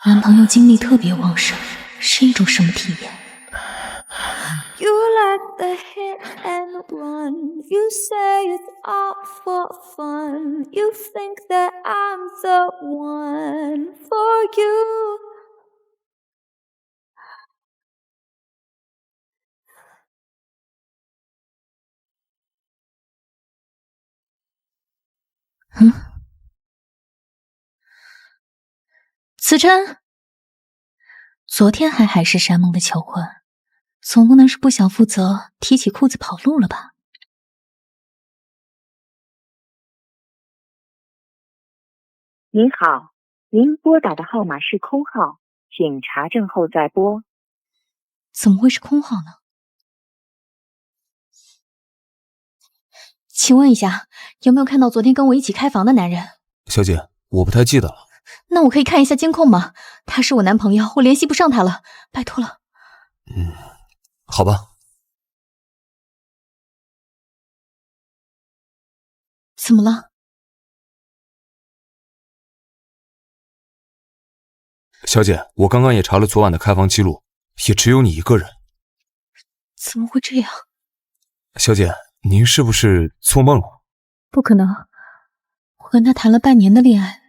男朋友精力特别旺盛，是一种什么体验？ You like the hit and run. You say it's all for fun. You think that I'm the one for you. 思琛，昨天还海誓山盟的求婚，总不能是不想负责，提起裤子跑路了吧？您好，您拨打的号码是空号，请查证后再拨。怎么会是空号呢？请问一下，有没有看到昨天跟我一起开房的男人？小姐，我不太记得了。那我可以看一下监控吗？他是我男朋友，我联系不上他了，拜托了。好吧。怎么了？小姐，我刚刚也查了昨晚的开房记录，也只有你一个人。怎么会这样？小姐，您是不是做梦了？不可能，我跟他谈了半年的恋爱，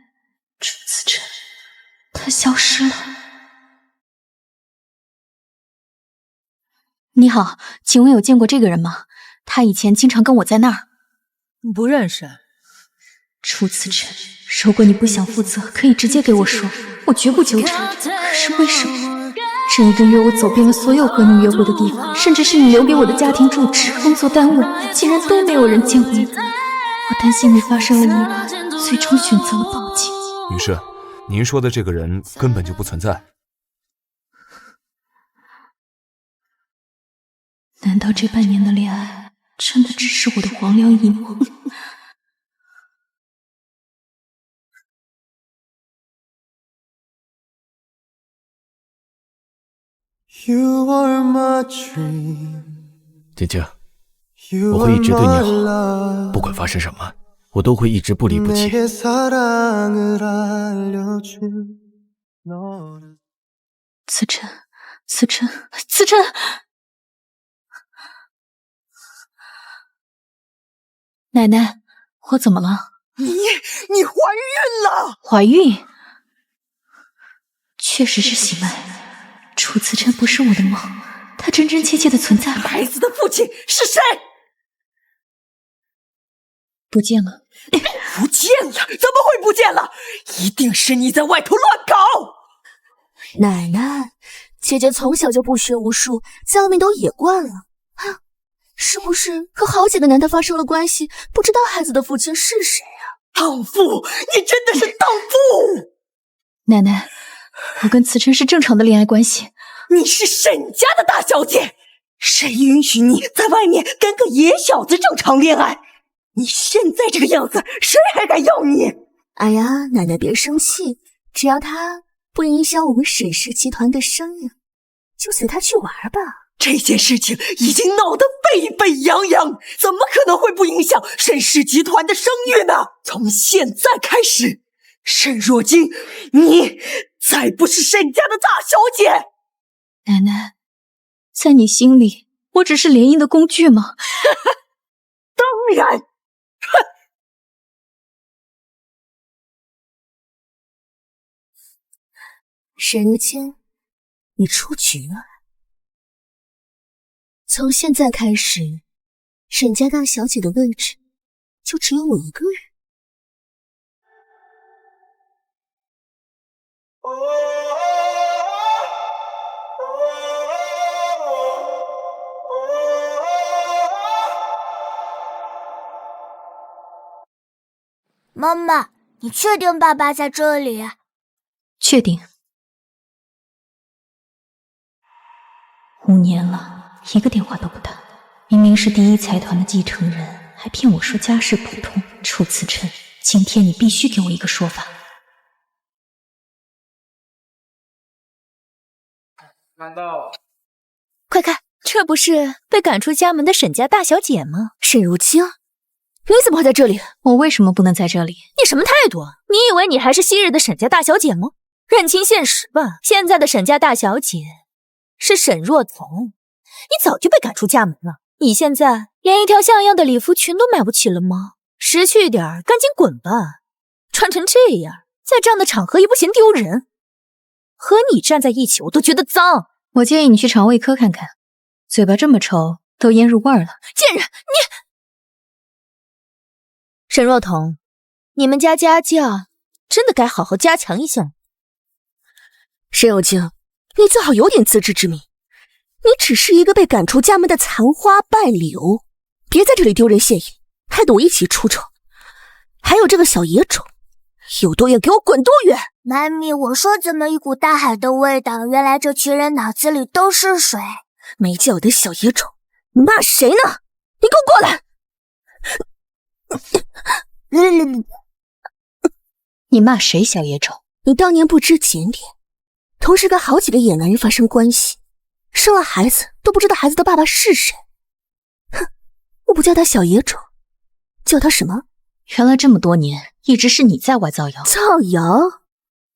楚思琛，他消失了。你好，请问有见过这个人吗？他以前经常跟我在那儿。不认识。楚思琛，如果你不想负责，可以直接给我说，我绝不纠缠。可是为什么？这1个月我走遍了所有和你约会的地方，甚至是你留给我的家庭住址、工作单位，竟然都没有人见过你。我担心你发生了意外，最终选择了报警。女士，您说的这个人根本就不存在。难道这半年的恋爱真的只是我的黄粱一梦？晶晶，我会一直对你好，不管发生什么，我都会一直不离不弃。思琛，思琛，思琛！奶奶，我怎么了？你怀孕了！怀孕？确实是喜脉。楚思琛不是我的梦，他真真切切的存在了。孩子的父亲是谁？不见了。不见了？怎么会不见了？一定是你在外头乱搞！奶奶，姐姐从小就不学无术，在外面都野惯了。是不是和好几个男的发生了关系？不知道孩子的父亲是谁啊？荡妇！你真的是荡妇！奶奶，我跟思琛是正常的恋爱关系。你是沈家的大小姐，谁允许你在外面跟个野小子正常恋爱？你现在这个样子，谁还敢要你？哎呀，奶奶别生气，只要他不影响我们沈氏集团的生意，就随他去玩吧。这件事情已经闹得沸沸扬扬，怎么可能会不影响沈氏集团的声誉呢？从现在开始，沈若晶，你再不是沈家的大小姐。奶奶，在你心里，我只是联姻的工具吗？当然。沈如清，你出局了。从现在开始，沈家大小姐的位置就只有你一个人。妈妈，你确定爸爸在这里？确定。5年了，一个电话都不打。明明是第一财团的继承人，还骗我说家世普通。楚思琛，今天你必须给我一个说法。看到，快看，这不是被赶出家门的沈家大小姐吗？沈如清，你怎么会在这里？我为什么不能在这里？你什么态度？你以为你还是昔日的沈家大小姐吗？认清现实吧。现在的沈家大小姐是沈若彤，你早就被赶出家门了。你现在连一条像样的礼服裙都买不起了吗？识趣点，赶紧滚吧！穿成这样，在这样的场合也不嫌丢人。和你站在一起，我都觉得脏。我建议你去肠胃科看看，嘴巴这么臭，都腌入味儿了。贱人，你！沈若彤，你们家家教真的该好好加强一下。沈有京，你最好有点自知之明，你只是一个被赶出家门的残花败柳，别在这里丢人现眼，害得我一起出丑。还有这个小野种，有多远给我滚多远！妈咪，我说怎么一股大海的味道？原来这群人脑子里都是水。没叫的小野种，你骂谁呢？你给我过来！你骂谁小野种？你当年不知检点，同时跟好几个野男人发生关系，生了孩子都不知道孩子的爸爸是谁。哼，我不叫他小野种，叫他什么？原来这么多年一直是你在外造谣。造谣？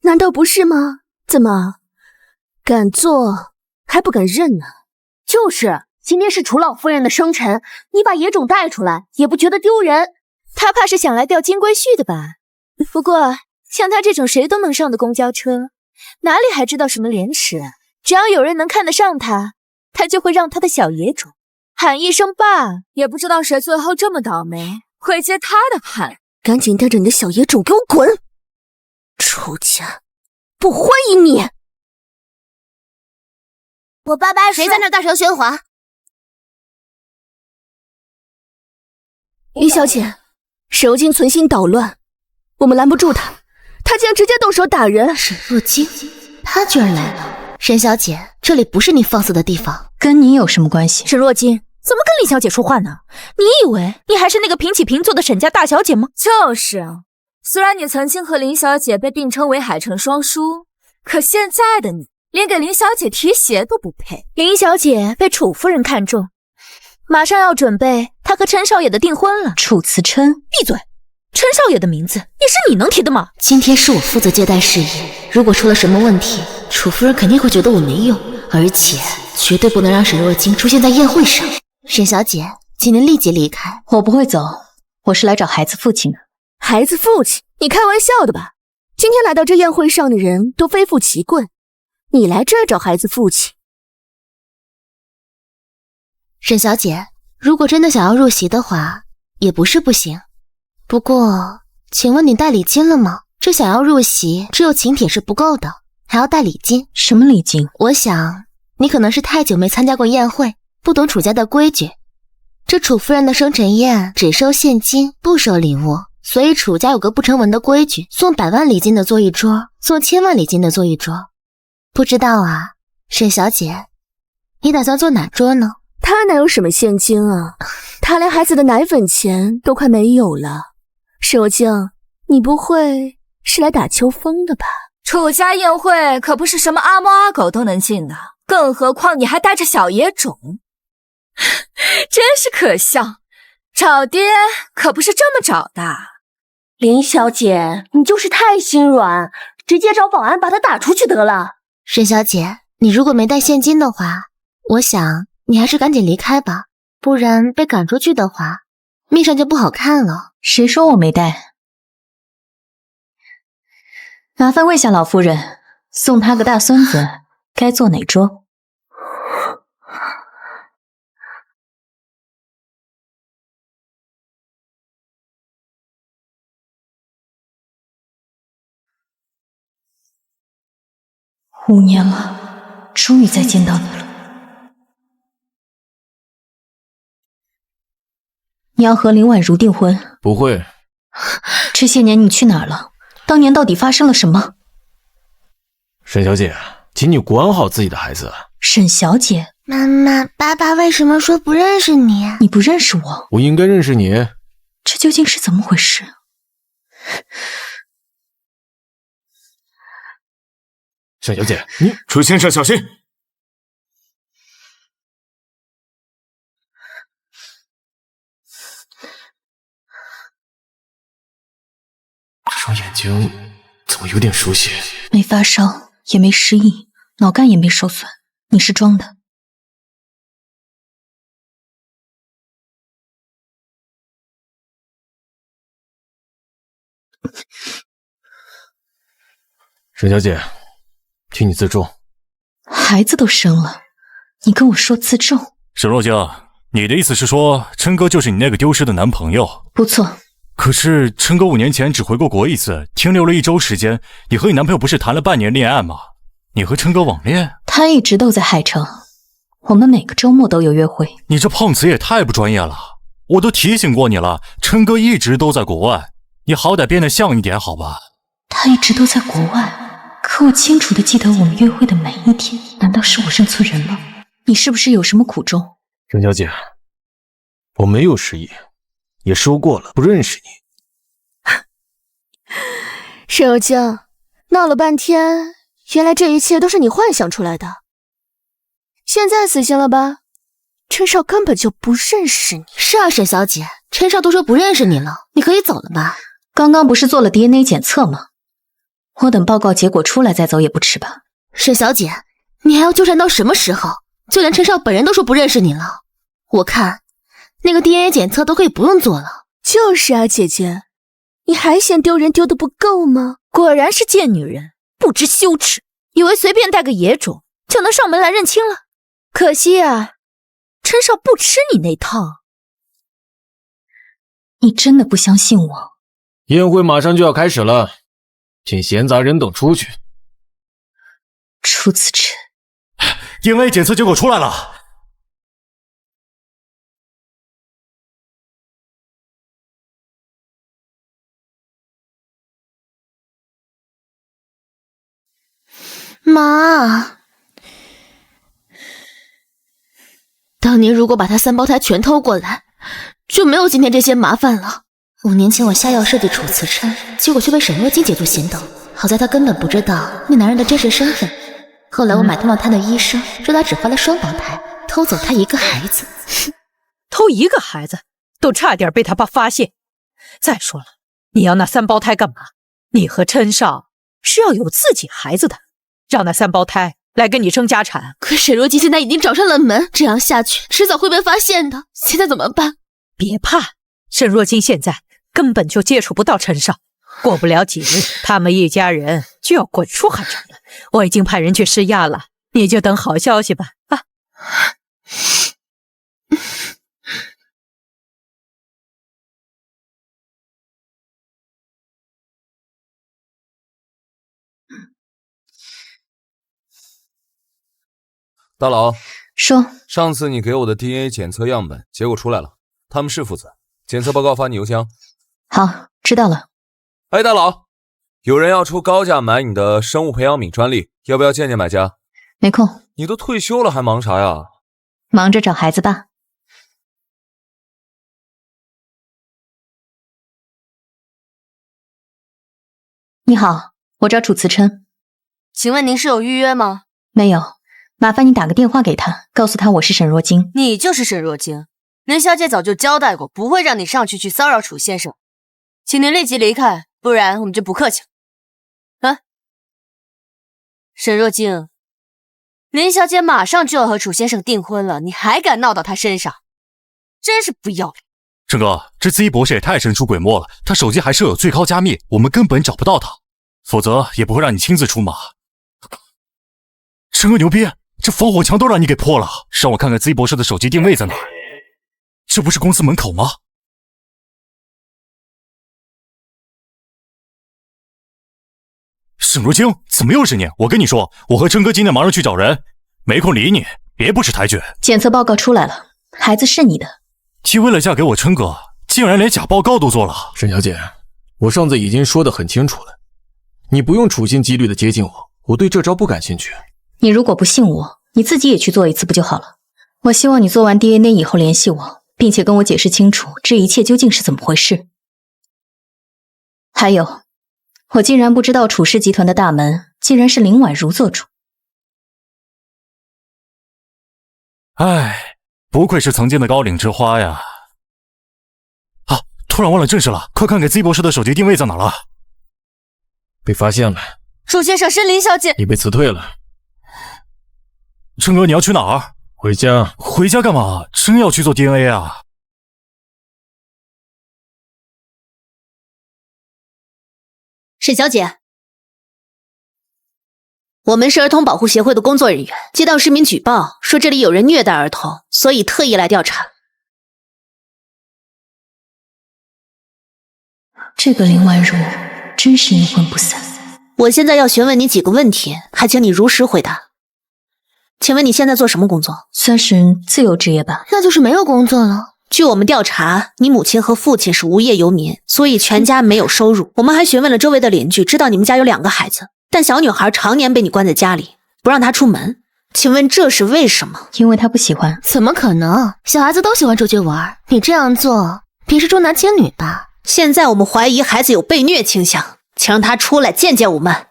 难道不是吗？怎么敢做还不敢认呢？就是，今天是楚老夫人的生辰，你把野种带出来也不觉得丢人。他怕是想来钓金龟婿的吧？不过像他这种谁都能上的公交车，哪里还知道什么廉耻啊？只要有人能看得上他，他就会让他的小野种喊一声爸。也不知道谁最后这么倒霉，会接他的盘。赶紧带着你的小野种给我滚！楚家不欢迎你！我爸爸谁在那大舌喧哗？李小姐，沈有京存心捣乱，我们拦不住他，他竟然直接动手打人。沈若京，他居然来了。沈小姐，这里不是你放肆的地方，跟你有什么关系？沈若京，怎么跟李小姐说话呢？你以为你还是那个平起平坐的沈家大小姐吗？就是啊，虽然你曾经和林小姐被并称为海城双姝，可现在的你连给林小姐提鞋都不配。林小姐被楚夫人看中，马上要准备她和陈少爷的订婚了。楚辞琛，闭嘴！陈少爷的名字也是你能提的吗？今天是我负责接待事宜，如果出了什么问题，楚夫人肯定会觉得我没用，而且绝对不能让沈若京出现在宴会上。沈小姐，请您立即离开。我不会走，我是来找孩子父亲的。孩子父亲？你开玩笑的吧？今天来到这宴会上的人都非富即贵，你来这儿找孩子父亲？沈小姐，如果真的想要入席的话，也不是不行。不过，请问你带礼金了吗？这想要入席，只有请帖是不够的，还要带礼金。什么礼金？我想你可能是太久没参加过宴会，不懂楚家的规矩。这楚夫人的生辰宴只收现金，不收礼物，所以楚家有个不成文的规矩，送100万礼金的坐一桌，送1000万礼金的坐一桌。不知道啊，沈小姐，你打算坐哪桌呢？他哪有什么现金啊？他连孩子的奶粉钱都快没有了。沈有京，你不会是来打秋风的吧？楚家宴会可不是什么阿猫阿狗都能进的，更何况你还带着小野种，真是可笑。找爹可不是这么找的。林小姐，你就是太心软，直接找保安把他打出去得了。沈小姐，你如果没带现金的话，我想你还是赶紧离开吧，不然被赶出去的话，面上就不好看了。谁说我没带？麻烦问下老夫人，送他个大孙子该坐哪桌？5年了，终于再见到你了。你要和林婉如订婚？不会。这些年你去哪儿了？当年到底发生了什么？沈小姐，请你管好自己的孩子。沈小姐，妈妈，爸爸为什么说不认识你？你不认识我？我应该认识你。这究竟是怎么回事？沈小姐，你楚先生小心！这双眼睛怎么有点熟悉？没发烧，也没失忆，脑干也没受损，你是装的。沈小姐，请你自重。孩子都生了，你跟我说自重？沈若晶，你的意思是说，琛哥就是你那个丢失的男朋友？不错。可是琛哥5年前只回过国一次，停留了1周时间。你和你男朋友不是谈了半年恋爱吗？你和琛哥网恋？他一直都在海城，我们每个周末都有约会。你这碰瓷也太不专业了！我都提醒过你了，琛哥一直都在国外，你好歹变得像一点好吧？他一直都在国外。可我清楚地记得我们约会的每一天，难道是我认错人了？你是不是有什么苦衷？沈小姐，我没有失忆，也说过了不认识你。沈有京，闹了半天，原来这一切都是你幻想出来的。现在死心了吧？琛少根本就不认识你。是啊，沈小姐，琛少都说不认识你了，你可以走了吧？刚刚不是做了 DNA 检测吗？我等报告结果出来再走也不迟吧？沈小姐，你还要纠缠到什么时候？就连琛少本人都说不认识你了，我看那个 DNA 检测都可以不用做了。就是啊，姐姐，你还嫌丢人丢得不够吗？果然是贱女人，不知羞耻，以为随便带个野种就能上门来认亲了。可惜啊，琛少不吃你那套。你真的不相信我？宴会马上就要开始了，请闲杂人等出去。楚子辰， DNA 检测结果出来了。妈，当年如果把他3胞胎全偷过来，就没有今天这些麻烦了。5年前我下药设计楚辞琛，结果却被沈若晶解除行动。好在他根本不知道那男人的真实身份。后来我买通了他的医生，说他只怀了双胞胎，偷走他一个孩子。偷一个孩子，都差点被他爸发现。再说了，你要那3胞胎干嘛？你和琛少是要有自己孩子的，让那3胞胎来跟你争家产。可沈若晶现在已经找上了门，这样下去迟早会被发现的。现在怎么办？别怕，沈若晶现在根本就接触不到琛少，过不了几日，他们一家人就要滚出海城了。我已经派人去施压了，你就等好消息吧。啊！大佬，说，上次你给我的 DNA 检测样本结果出来了，他们是父子，检测报告发你邮箱。好，知道了。哎，大佬，有人要出高价买你的生物培养皿专利，要不要见见买家？没空。你都退休了还忙啥呀？忙着找孩子吧。你好，我找楚辞琛。请问您是有预约吗？没有，麻烦你打个电话给他，告诉他我是沈若晶。你就是沈若晶，林小姐早就交代过，不会让你上去骚扰楚先生，请您立即离开，不然我们就不客气了。啊，沈若晶，林小姐马上就要和楚先生订婚了，你还敢闹到她身上，真是不要脸。琛哥，这资一博士也太神出鬼没了，他手机还设有最高加密，我们根本找不到他，否则也不会让你亲自出马。琛哥牛逼，这防火墙都让你给破了，让我看看资一博士的手机定位在哪儿。这不是公司门口吗？沈若晶，怎么又是你？我跟你说，我和琛哥今天忙着去找人，没空理你，别不识抬举。检测报告出来了，孩子是你的。既为了嫁给我琛哥，竟然连假报告都做了。沈小姐，我上次已经说得很清楚了，你不用处心积虑的接近我，我对这招不感兴趣。你如果不信我，你自己也去做一次不就好了？我希望你做完 DNA 以后联系我，并且跟我解释清楚这一切究竟是怎么回事。还有，我竟然不知道楚氏集团的大门竟然是林婉如做主。唉，不愧是曾经的高岭之花呀！啊，突然忘了正事了，快看给 Z 博士的手机定位在哪了。被发现了，楚先生是林小姐。你被辞退了。琛哥，你要去哪儿？回家。回家干嘛？真要去做 DNA 啊？沈小姐，我们是儿童保护协会的工作人员，接到市民举报说这里有人虐待儿童，所以特意来调查。这个林婉如真是阴魂不散。我现在要询问你几个问题，还请你如实回答。请问你现在做什么工作？算是自由职业吧。那就是没有工作了。据我们调查，你母亲和父亲是无业游民，所以全家没有收入。我们还询问了周围的邻居，知道你们家有2个孩子，但小女孩常年被你关在家里，不让她出门。请问这是为什么？因为她不喜欢。怎么可能？小孩子都喜欢出去玩，你这样做别是重男轻女吧？现在我们怀疑孩子有被虐倾向，请让他出来见见我们。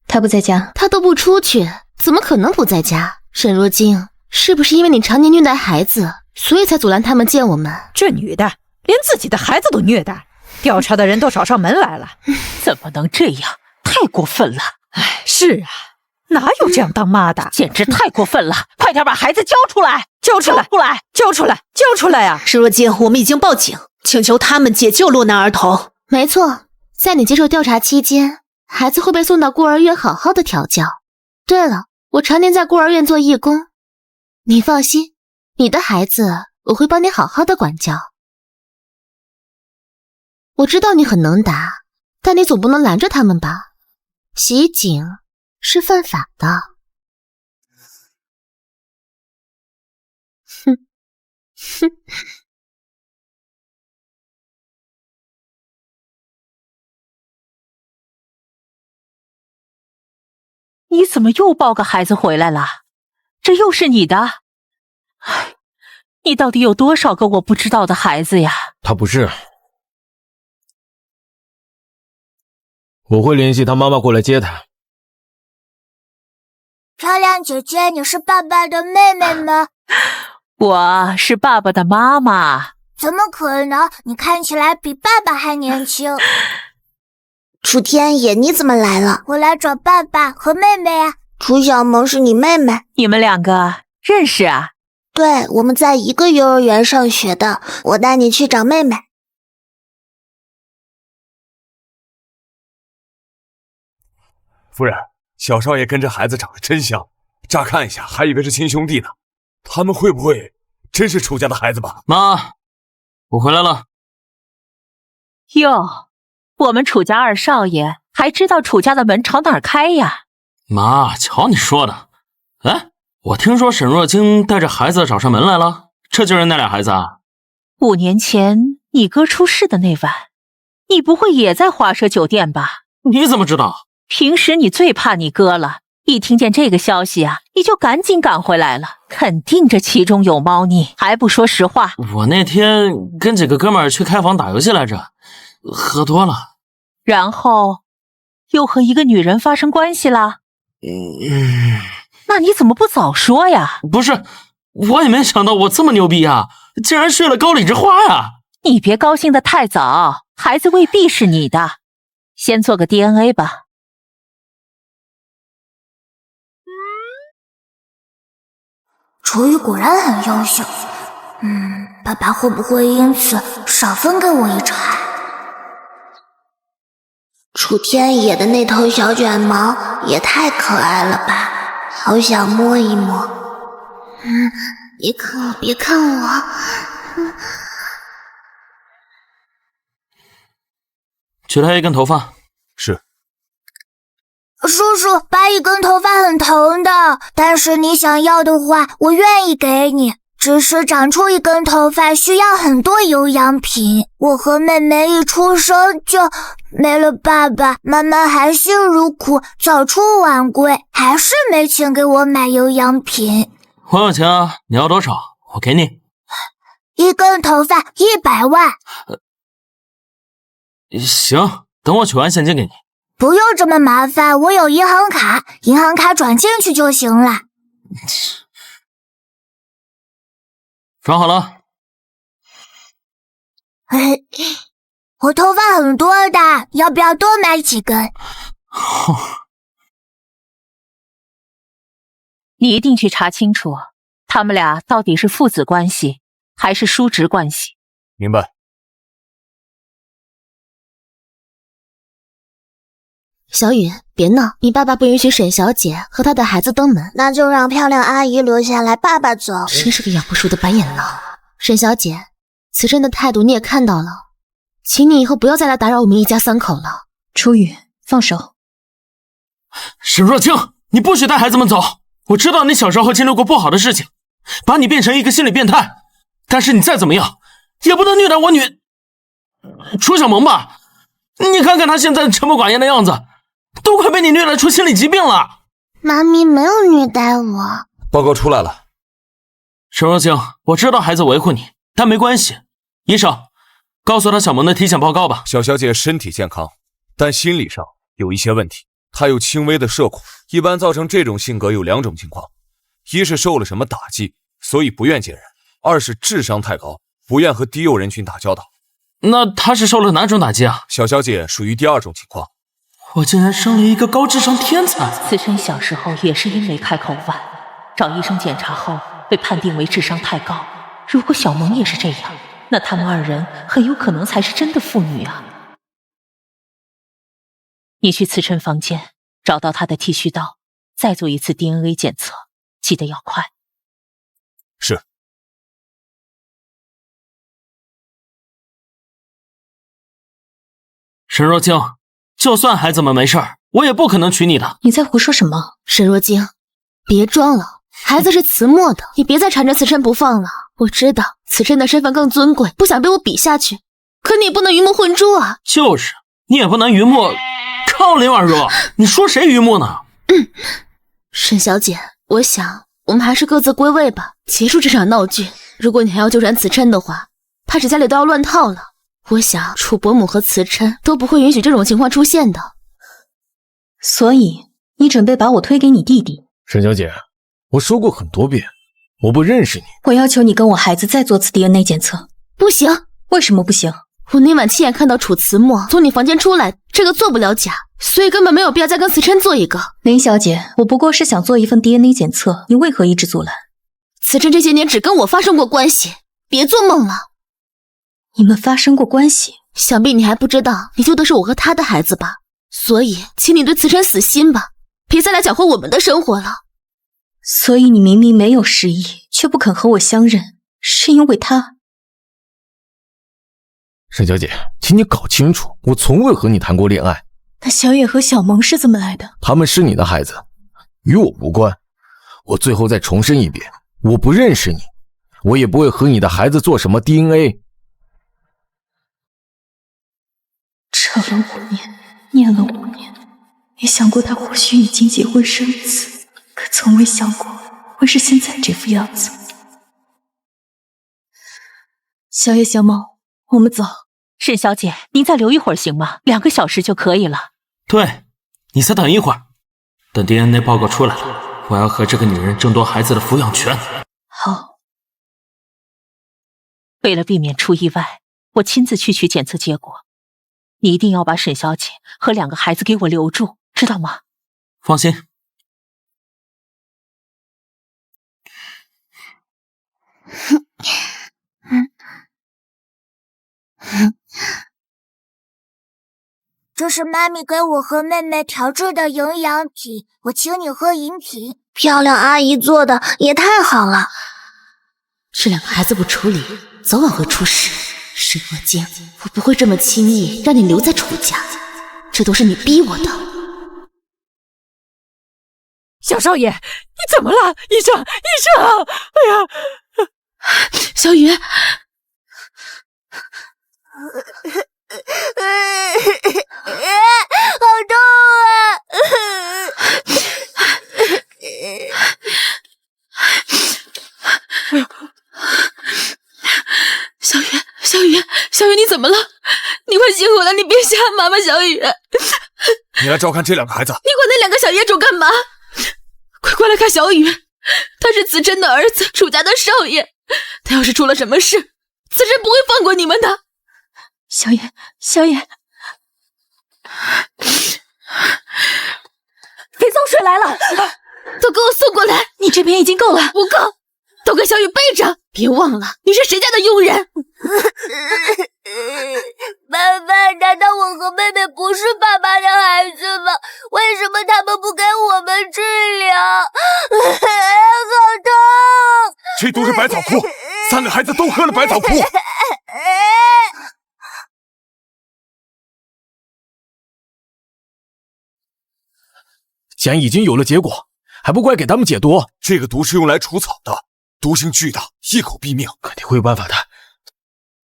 他不在家。他都不出去，怎么可能不在家？沈若晶，是不是因为你常年虐待孩子，所以才阻拦他们见我们？这女的连自己的孩子都虐待，调查的人都找上门来了，怎么能这样？太过分了！哎，是啊，哪有这样当妈的？简直太过分了！快点把孩子交出来！交出来！交出来！交出来呀！沈若晶，我们已经报警，请求他们解救落难儿童。没错，在你接受调查期间，孩子会被送到孤儿院好好的调教。对了，我常年在孤儿院做义工，你放心，你的孩子我会帮你好好的管教。我知道你很能打，但你总不能拦着他们吧？袭警是犯法的。哼哼。你怎么又抱个孩子回来了？这又是你的？唉，你到底有多少个我不知道的孩子呀？他不是。我会联系他妈妈过来接他。漂亮姐姐，你是爸爸的妹妹吗？我是爸爸的妈妈。怎么可能？你看起来比爸爸还年轻。楚天野，你怎么来了？我来找爸爸和妹妹啊。楚小萌是你妹妹？你们2个认识啊？对，我们在一个幼儿园上学的。我带你去找妹妹。夫人，小少爷跟这孩子长得真像，乍看一下还以为是亲兄弟呢。他们会不会真是楚家的孩子吧？妈，我回来了。哟，我们楚家2少爷还知道楚家的门朝哪儿开呀？妈，瞧你说的。哎，我听说沈若晶带着孩子找上门来了，这就是那俩孩子啊？5年前你哥出事的那晚，你不会也在华奢酒店吧？你怎么知道？平时你最怕你哥了，一听见这个消息啊，你就赶紧赶回来了，肯定这其中有猫腻，还不说实话。我那天跟几个哥们儿去开房打游戏来着，喝多了，然后又和一个女人发生关系了。那你怎么不早说呀？不是，我也没想到我这么牛逼啊，竟然睡了高岭之花呀！你别高兴得太早，孩子未必是你的，先做个 DNA 吧。楚雨果然很优秀，爸爸会不会因此少分给我一茬？楚天野的那头小卷毛也太可爱了吧，好想摸一摸。别看我，别看我。取他一根头发。是。叔叔，拔一根头发很疼的，但是你想要的话，我愿意给你。只是长出一根头发需要很多有氧品，我和妹妹一出生就没了爸爸，妈妈含辛茹苦，早出晚归，还是没钱给我买有氧品。我有钱啊，你要多少？我给你。一根头发100万。行，等我取完现金给你。不用这么麻烦，我有银行卡，银行卡转进去就行了。转好了。我头发很多的，要不要多买几根？你一定去查清楚，他们俩到底是父子关系还是叔侄关系。明白。小雨，别闹，你爸爸不允许沈小姐和她的孩子登门，那就让漂亮阿姨留下来，爸爸走。真是个养不熟的白眼狼。沈小姐，慈琛的态度你也看到了，请你以后不要再来打扰我们一家三口了。初雨，放手。沈若清，你不许带孩子们走。我知道你小时候经历过不好的事情，把你变成一个心理变态，但是你再怎么样也不能虐待我女楚小萌吧？你看看她现在沉默寡言的样子，都快被你虐待出心理疾病了。妈咪没有虐待我。报告出来了。沈若清，我知道孩子维护你，但没关系。医生，告诉他小萌的体检报告吧。小小姐身体健康，但心理上有一些问题。她有轻微的社恐，一般造成这种性格有2种情况：一是受了什么打击，所以不愿见人；二是智商太高，不愿和低幼人群打交道。那她是受了哪种打击啊？小小姐属于第2种情况。我竟然生了一个高智商天才。慈琛小时候也是因为开口晚，找医生检查后被判定为智商太高。如果小萌也是这样，那他们2人很有可能才是真的父女啊。你去慈琛房间找到他的剃须刀，再做一次 DNA 检测，记得要快。是。沈若清，就算孩子们没事儿，我也不可能娶你的。你在胡说什么？沈若清，别装了，孩子是慈墨的，你别再缠着慈琛不放了。我知道慈琛的身份更尊贵，不想被我比下去，可你不能鱼目混珠啊。就是，你也不能鱼目靠林婉若，你说谁鱼目呢？沈小姐，我想我们还是各自归位吧，结束这场闹剧。如果你还要纠缠慈琛的话，怕是家里都要乱套了。我想楚伯母和慈琛都不会允许这种情况出现的。所以你准备把我推给你弟弟？沈小姐，我说过很多遍，我不认识你。我要求你跟我孩子再做次 DNA 检测。不行。为什么不行？我那晚亲眼看到楚慈墨从你房间出来，这个做不了假，所以根本没有必要再跟慈琛做一个。林小姐，我不过是想做一份 DNA 检测，你为何一直阻拦？慈琛这些年只跟我发生过关系，别做梦了。你们发生过关系？想必你还不知道，你救的是我和他的孩子吧？所以，请你对慈琛死心吧，别再来搅和我们的生活了。所以你明明没有失忆，却不肯和我相认，是因为他？沈小姐，请你搞清楚，我从未和你谈过恋爱。那小野和小萌是怎么来的？他们是你的孩子，与我无关。我最后再重申一遍，我不认识你，我也不会和你的孩子做什么 DNA。扯了5年，念了5年，没想过他或许已经结婚生子，可从未想过会是现在这副样子。小野、小萌，我们走。沈小姐，您再留一会儿行吗？2个小时就可以了。对，你再等一会儿，等 DNA 报告出来了，我要和这个女人争夺孩子的抚养权。好。为了避免出意外，我亲自去取检测结果。你一定要把沈小姐和2个孩子给我留住，知道吗？放心。这是妈咪给我和妹妹调制的营养品，我请你喝饮品。漂亮阿姨做的也太好了。这2个孩子不处理，早晚会出事。沈若晶，我不会这么轻易让你留在楚家，这都是你逼我的。小少爷，你怎么了？医生，医生！哎呀，小雨。好痛啊！小雨，你怎么了？你快醒过来，你别吓妈妈！小雨，你来照看这2个孩子。你管那2个小野种干嘛？快过来看小雨，他是慈琛的儿子，楚家的少爷。他要是出了什么事，慈琛不会放过你们的。小野，小野，肥皂水来了，都给我送过来！你这边已经够了，不够，都给小雨背着。别忘了，你是谁家的佣人？爸爸，难道我和妹妹不是爸爸的孩子吗？为什么他们不给我们治疗？好痛！这都是百草枯，3个孩子都喝了百草枯。既然已经有了结果，还不快给他们解毒？这个毒是用来除草的，毒性巨大，一口毙命，肯定会有办法的。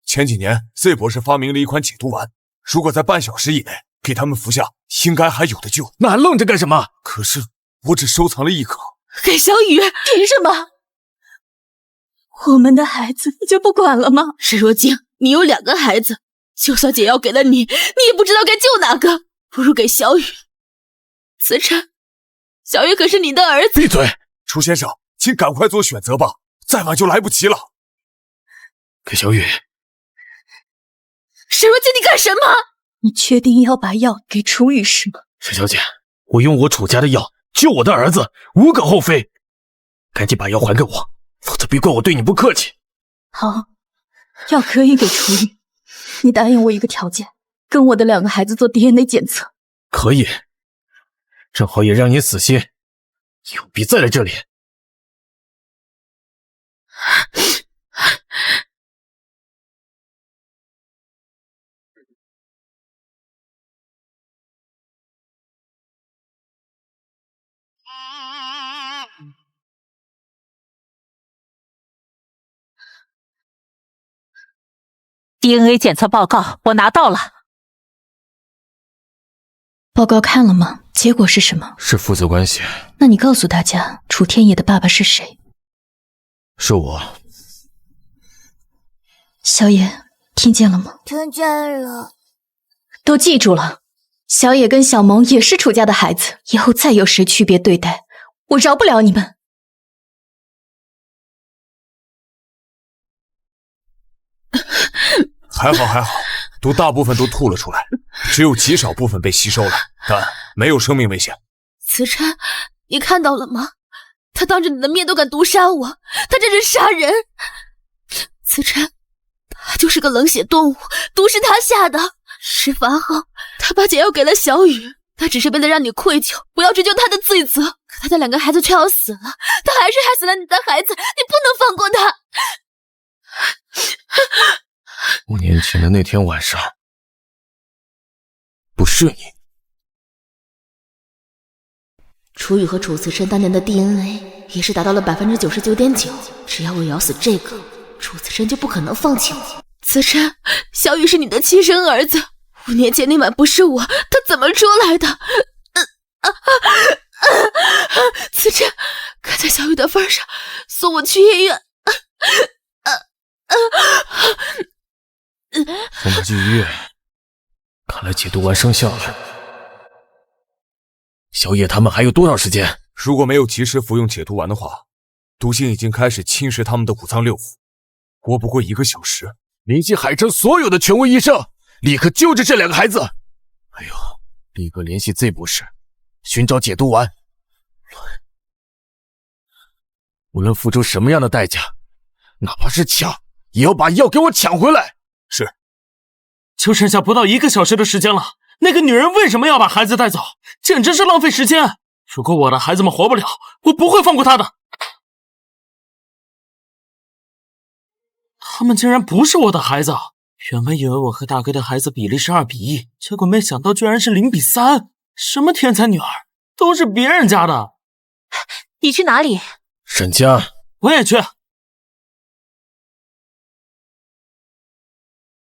前几年 Z 博士发明了一款解毒丸，如果在半小时以内给他们服下，应该还有的救。那还愣着干什么？可是我只收藏了1颗。给小雨？凭什么？我们的孩子你就不管了吗？沈若晶，你有2个孩子，就算解药给了你，你也不知道该救哪个，不如给小雨。思辰，小雨可是你的儿子。闭嘴！楚先生，请赶快做选择吧，再晚就来不及了。给小雨。沈若晶，你干什么？你确定要把药给楚雨是吗？沈小姐，我用我楚家的药救我的儿子，无可厚非。赶紧把药还给我，否则别怪我对你不客气。好，药可以给楚雨，你答应我一个条件，跟我的2个孩子做 DNA 检测。可以，正好也让你死心，有必再来这里。DNA 检测报告我拿到了。报告看了吗？结果是什么？是父子关系。那你告诉大家，楚天野的爸爸是谁？是我。小野，听见了吗？听见了。都记住了，小野跟小萌也是楚家的孩子，以后再有谁区别对待，我饶不了你们。还好还好，毒大部分都吐了出来，只有极少部分被吸收了，但没有生命危险。慈琛，你看到了吗？他当着你的面都敢毒杀我，他这是杀人！慈琛，他就是个冷血动物，毒是他下的。事发后，他把解药给了小雨，他只是为了让你愧疚，不要追究他的罪责。可他的2个孩子却要死了，他还是害死了你的孩子，你不能放过他。5年前的那天晚上，不是你。楚雨和楚慈琛当年的 DNA 也是达到了 99.9%， 只要我咬死这个，楚慈琛就不可能放弃我。慈琛，小雨是你的亲生儿子，5年前那晚不是我，他怎么出来的？慈琛，看在小雨的份上，送我去医院。送他去医院，看来解毒丸生效了。小野他们还有多少时间？如果没有及时服用解毒丸的话，毒性已经开始侵蚀他们的5脏6腑，过不过1个小时。联系海城所有的权威医生，立刻救治这2个孩子。还有，立刻联系 Z 博士，寻找解毒丸。无论付出什么样的代价，哪怕是抢，也要把药给我抢回来。是。就剩下不到1个小时的时间了，那个女人为什么要把孩子带走？简直是浪费时间！如果我的孩子们活不了，我不会放过她的。他们竟然不是我的孩子！原本以为我和大哥的孩子比例是2比1，结果没想到居然是0比3。什么天才女儿，都是别人家的。你去哪里？沈家。我也去。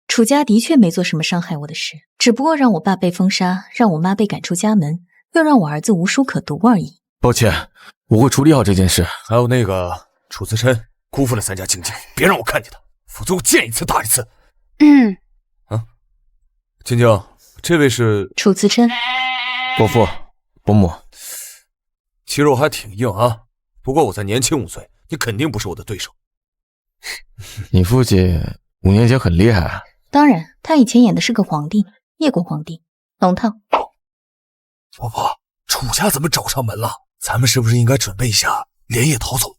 楚家的确没做什么伤害我的事，只不过让我爸被封杀，让我妈被赶出家门，又让我儿子无书可读而已。抱歉，我会处理好这件事。还有那个楚慈琛，辜负了3家经济，别让我看见他，否则我见一次打一次。静静，这位是楚慈琛。伯父，伯母，肌肉还挺硬啊，不过我再年轻5岁，你肯定不是我的对手。你父亲5年前很厉害，当然，他以前演的是个皇帝，叶国皇帝，龙套。婆婆，楚家怎么找上门了？咱们是不是应该准备一下，连夜逃走？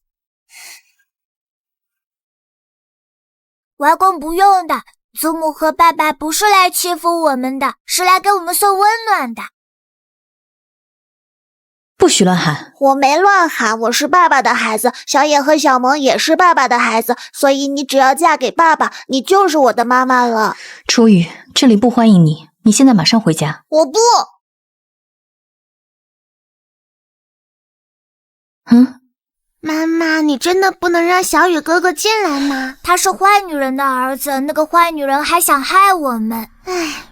外公不用的，祖母和爸爸不是来欺负我们的，是来给我们送温暖的。不许乱喊！我没乱喊，我是爸爸的孩子，小野和小萌也是爸爸的孩子，所以你只要嫁给爸爸，你就是我的妈妈了。楚雨，这里不欢迎你，你现在马上回家。我不。妈妈，你真的不能让小雨哥哥进来吗？他是坏女人的儿子，那个坏女人还想害我们。唉，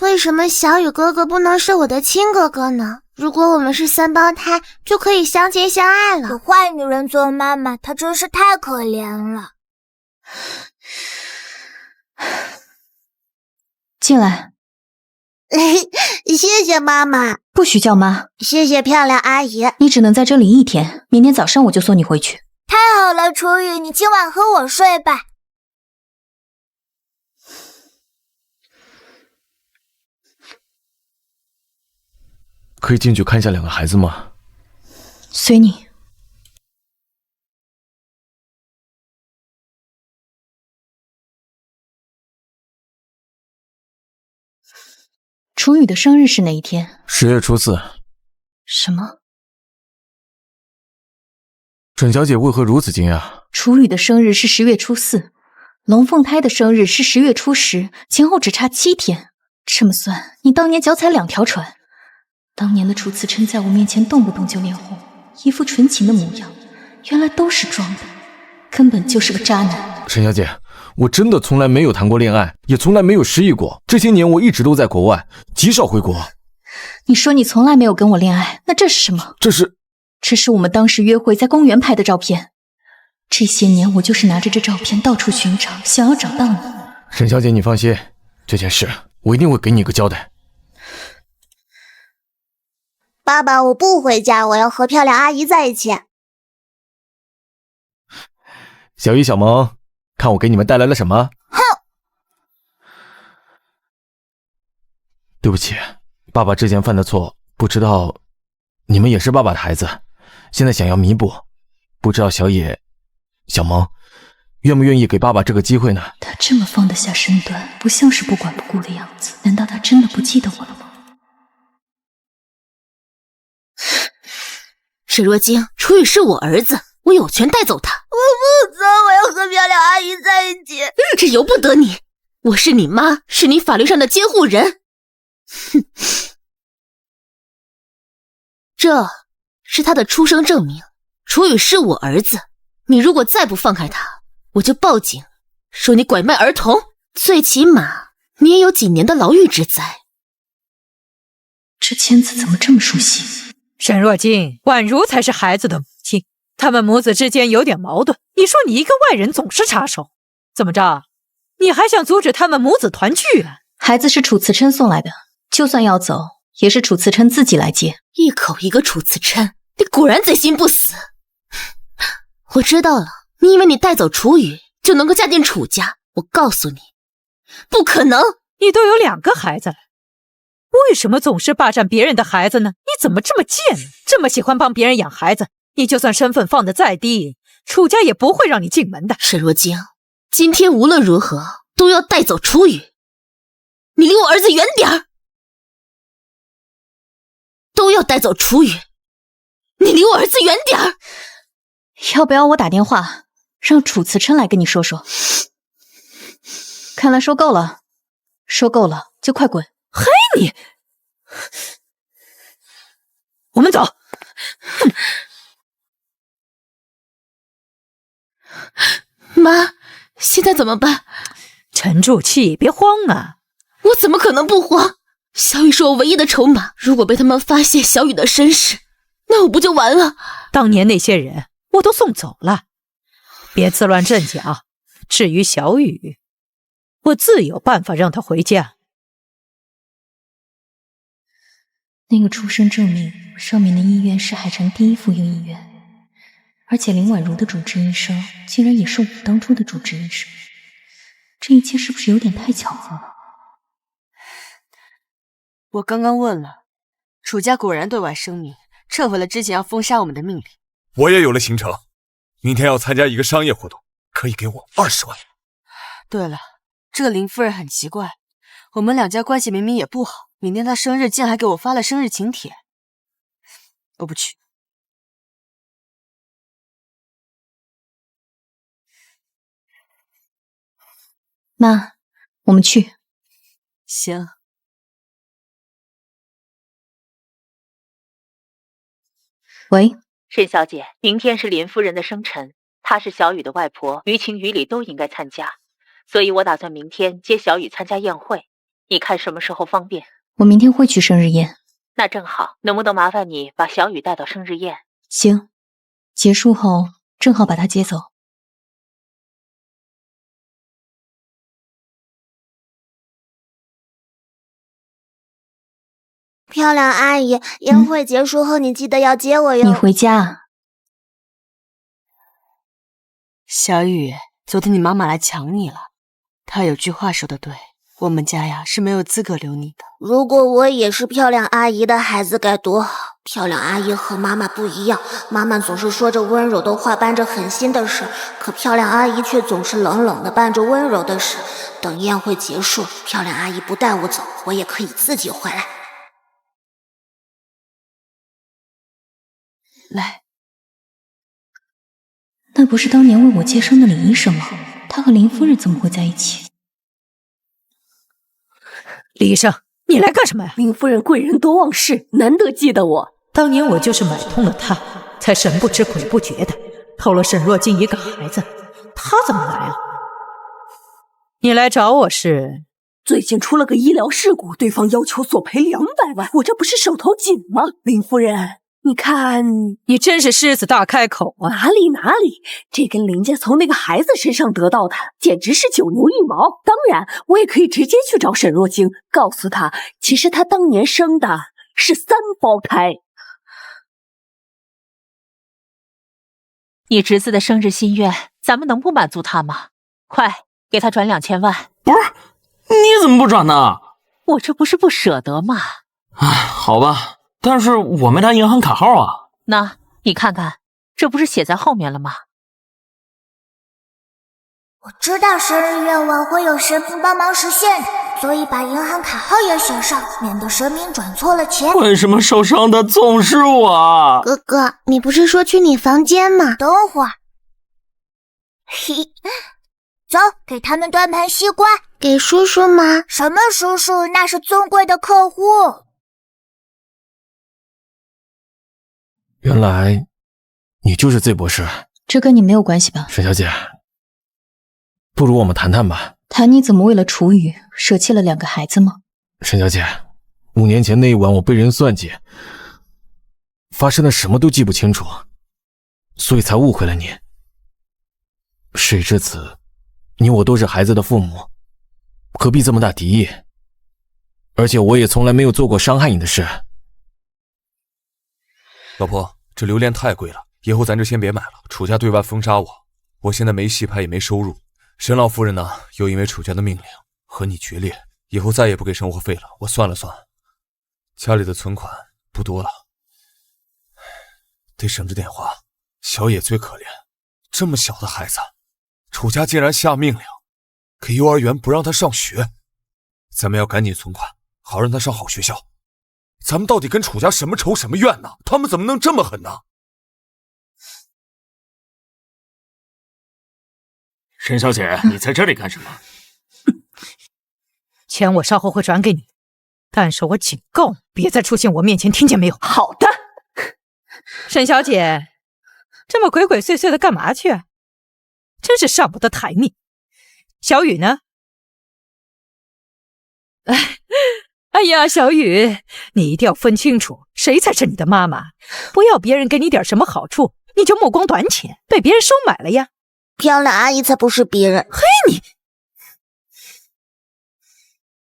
为什么小雨哥哥不能是我的亲哥哥呢？如果我们是三胞胎，就可以相亲相爱了。有坏女人做妈妈，她真是太可怜了。进来。谢谢妈妈。不许叫妈。谢谢漂亮阿姨。你只能在这里1天，明天早上我就送你回去。太好了，楚雨，你今晚和我睡吧。可以进去看一下2个孩子吗？随你。楚雨的生日是哪一天？10月初4。什么？沈小姐为何如此惊讶？楚雨的生日是10月初4，龙凤胎的生日是10月初10，前后只差7天。这么算，你当年脚踩2条船。当年的楚辞琛在我面前动不动就脸红，一副纯情的模样，原来都是装的，根本就是个渣男。沈小姐，我真的从来没有谈过恋爱，也从来没有失忆过。这些年我一直都在国外，极少回国。你说你从来没有跟我恋爱，那这是什么？这是我们当时约会在公园拍的照片。这些年我就是拿着这照片到处寻找，想要找到你。沈小姐，你放心，这件事我一定会给你一个交代。爸爸，我不回家，我要和漂亮阿姨在一起。小雨、小萌，看我给你们带来了什么？哼！对不起，爸爸之前犯的错，不知道你们也是爸爸的孩子，现在想要弥补，不知道小野、小萌愿不愿意给爸爸这个机会呢？他这么放得下身段，不像是不管不顾的样子，难道他真的不记得我了吗？沈若晶，楚雨是我儿子，我有权带走他。我不走，我要和漂亮阿姨在一起。这由不得你，我是你妈，是你法律上的监护人。哼，这是他的出生证明，楚雨是我儿子。你如果再不放开他，我就报警，说你拐卖儿童，最起码你也有几年的牢狱之灾。这签字怎么这么熟悉？沈若晶，婉如才是孩子的母亲，他们母子之间有点矛盾。你说你一个外人总是插手，怎么着？你还想阻止他们母子团聚啊？孩子是楚辞琛送来的，就算要走，也是楚辞琛自己来接。一口一个楚辞琛，你果然贼心不死。我知道了，你以为你带走楚雨就能够嫁进楚家？我告诉你，不可能！你都有2个孩子了，为什么总是霸占别人的孩子呢？你怎么这么贱呢？这么喜欢帮别人养孩子，你就算身份放得再低，楚家也不会让你进门的。沈若晶，今天无论如何都要带走楚雨，你离我儿子远点儿！都要带走楚雨，你离我儿子远点儿！要不要我打电话让楚辞琛来跟你说说？看来说够了，说够了就快滚！嘿你，我们走。妈，现在怎么办？沉住气，别慌啊！我怎么可能不慌？小雨是我唯一的筹码，如果被他们发现小雨的身世，那我不就完了？当年那些人我都送走了，别自乱阵脚。至于小雨，我自有办法让她回家。那个出生证明上面的医院是海城第1妇婴医院，而且林婉如的主治医生竟然也是我当初的主治医生。这一切是不是有点太巧合了？我刚刚问了，楚家果然对外声明，撤回了之前要封杀我们的命令。我也有了行程，明天要参加一个商业活动，可以给我20万。对了，这个林夫人很奇怪，我们两家关系明明也不好，明天她生日竟然还给我发了生日请帖。我不去。妈，我们去。行。喂，沈小姐，明天是林夫人的生辰，她是小雨的外婆，于情于理都应该参加，所以我打算明天接小雨参加宴会，你看什么时候方便？我明天会去生日宴。那正好，能不能麻烦你把小雨带到生日宴？行，结束后正好把她接走。漂亮阿姨，宴会结束后你记得要接我哟。你回家啊。小雨，昨天你妈妈来抢你了，她有句话说的对，我们家呀是没有资格留你的。如果我也是漂亮阿姨的孩子该多好。漂亮阿姨和妈妈不一样，妈妈总是说着温柔的话，办着狠心的事，可漂亮阿姨却总是冷冷的办着温柔的事。等宴会结束，漂亮阿姨不带我走，我也可以自己回来。来，那不是当年为我接生的李医生吗？他和林夫人怎么会在一起？李医生，你来干什么呀？林夫人贵人多忘事，难得记得我。当年我就是买通了她，才神不知鬼不觉的偷了沈若金一个孩子，她怎么来了？你来找我是？最近出了个医疗事故，对方要求索赔200万，我这不是手头紧吗？林夫人，你看，你真是狮子大开口啊！哪里，这跟林家从那个孩子身上得到的，简直是九牛一毛。当然，我也可以直接去找沈若晶，告诉她，其实她当年生的是3胞胎。你侄子的生日心愿，咱们能不满足他吗？快给他转2000万！不是，你怎么不转呢？我这不是不舍得吗？唉，好吧。但是我没他银行卡号啊。那你看看，这不是写在后面了吗？我知道生日愿望会有神明帮忙实现的，所以把银行卡号也写上，免得神明转错了钱。为什么受伤的总是我？哥哥，你不是说去你房间吗？等会儿。嘿，走，给他们端盘西瓜。给叔叔吗？什么叔叔？那是尊贵的客户。原来你就是 Z 博士。这跟你没有关系吧？沈小姐，不如我们谈谈吧。谈你怎么为了楚雨舍弃了2个孩子吗？沈小姐，5年前那一晚我被人算计，发生的什么都记不清楚，所以才误会了你。事已至此，你我都是孩子的父母，何必这么大敌意？而且我也从来没有做过伤害你的事。老婆，这榴莲太贵了，以后咱就先别买了。楚家对外封杀我现在没戏拍也没收入。沈老夫人呢，又因为楚家的命令和你决裂，以后再也不给生活费了。我算了算，家里的存款不多了，得省着点花。小野最可怜，这么小的孩子，楚家竟然下命令给幼儿园不让他上学。咱们要赶紧存款，好让他上好学校。咱们到底跟楚家什么仇什么怨呢？他们怎么能这么狠呢？沈小姐，你在这里干什么？钱我稍后会转给你，但是我警告你，别再出现我面前，听见没有？好的。沈小姐，这么鬼鬼祟祟的干嘛去？真是上不得台面。小雨呢？哎呀，小雨，你一定要分清楚谁才是你的妈妈，不要别人给你点什么好处，你就目光短浅，被别人收买了呀。漂亮阿姨才不是别人。嘿，你！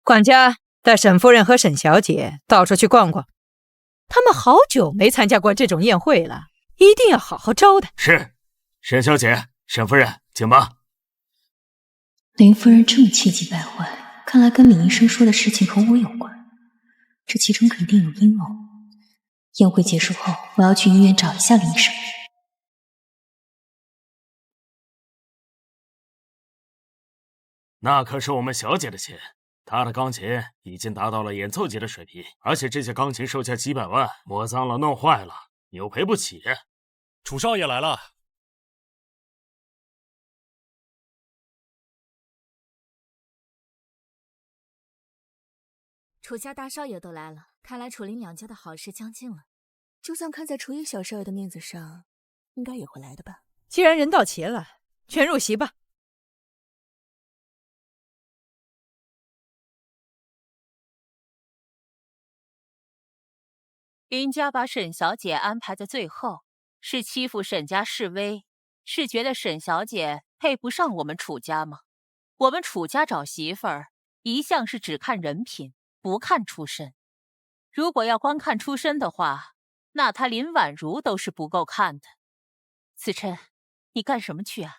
管家，带沈夫人和沈小姐到处去逛逛，他们好久没参加过这种宴会了，一定要好好招待。是，沈小姐、沈夫人，请吧。林夫人这么气急败坏，看来跟李医生说的事情和我有关，这其中肯定有阴谋。宴会结束后，我要去医院找一下李医生。那可是我们小姐的钱，她的钢琴已经达到了演奏级的水平，而且这些钢琴售价几百万，磨脏了弄坏了，你又赔不起。楚少爷来了。楚家大少爷都来了，看来楚林两家的好事将近了。就算看在楚野小少爷的面子上，应该也会来的吧。既然人到齐了，全入席吧。林家把沈小姐安排在最后，是欺负沈家示威，是觉得沈小姐配不上我们楚家吗？我们楚家找媳妇儿一向是只看人品，不看出身。如果要光看出身的话，那他林婉如都是不够看的。子琛，你干什么去啊？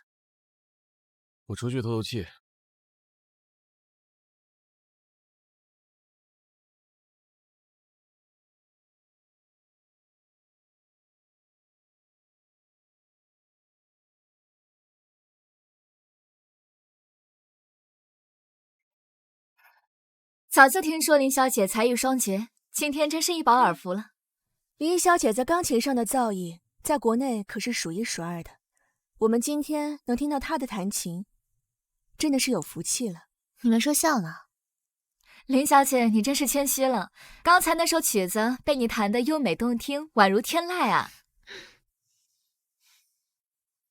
我出去透透气。早就听说林小姐才艺双绝，今天真是一饱耳福了。林小姐在钢琴上的造诣，在国内可是数一数二的。我们今天能听到她的弹琴，真的是有福气了。你们说笑呢？林小姐，你真是谦虚了。刚才那首曲子被你弹得优美动听，宛如天籁啊！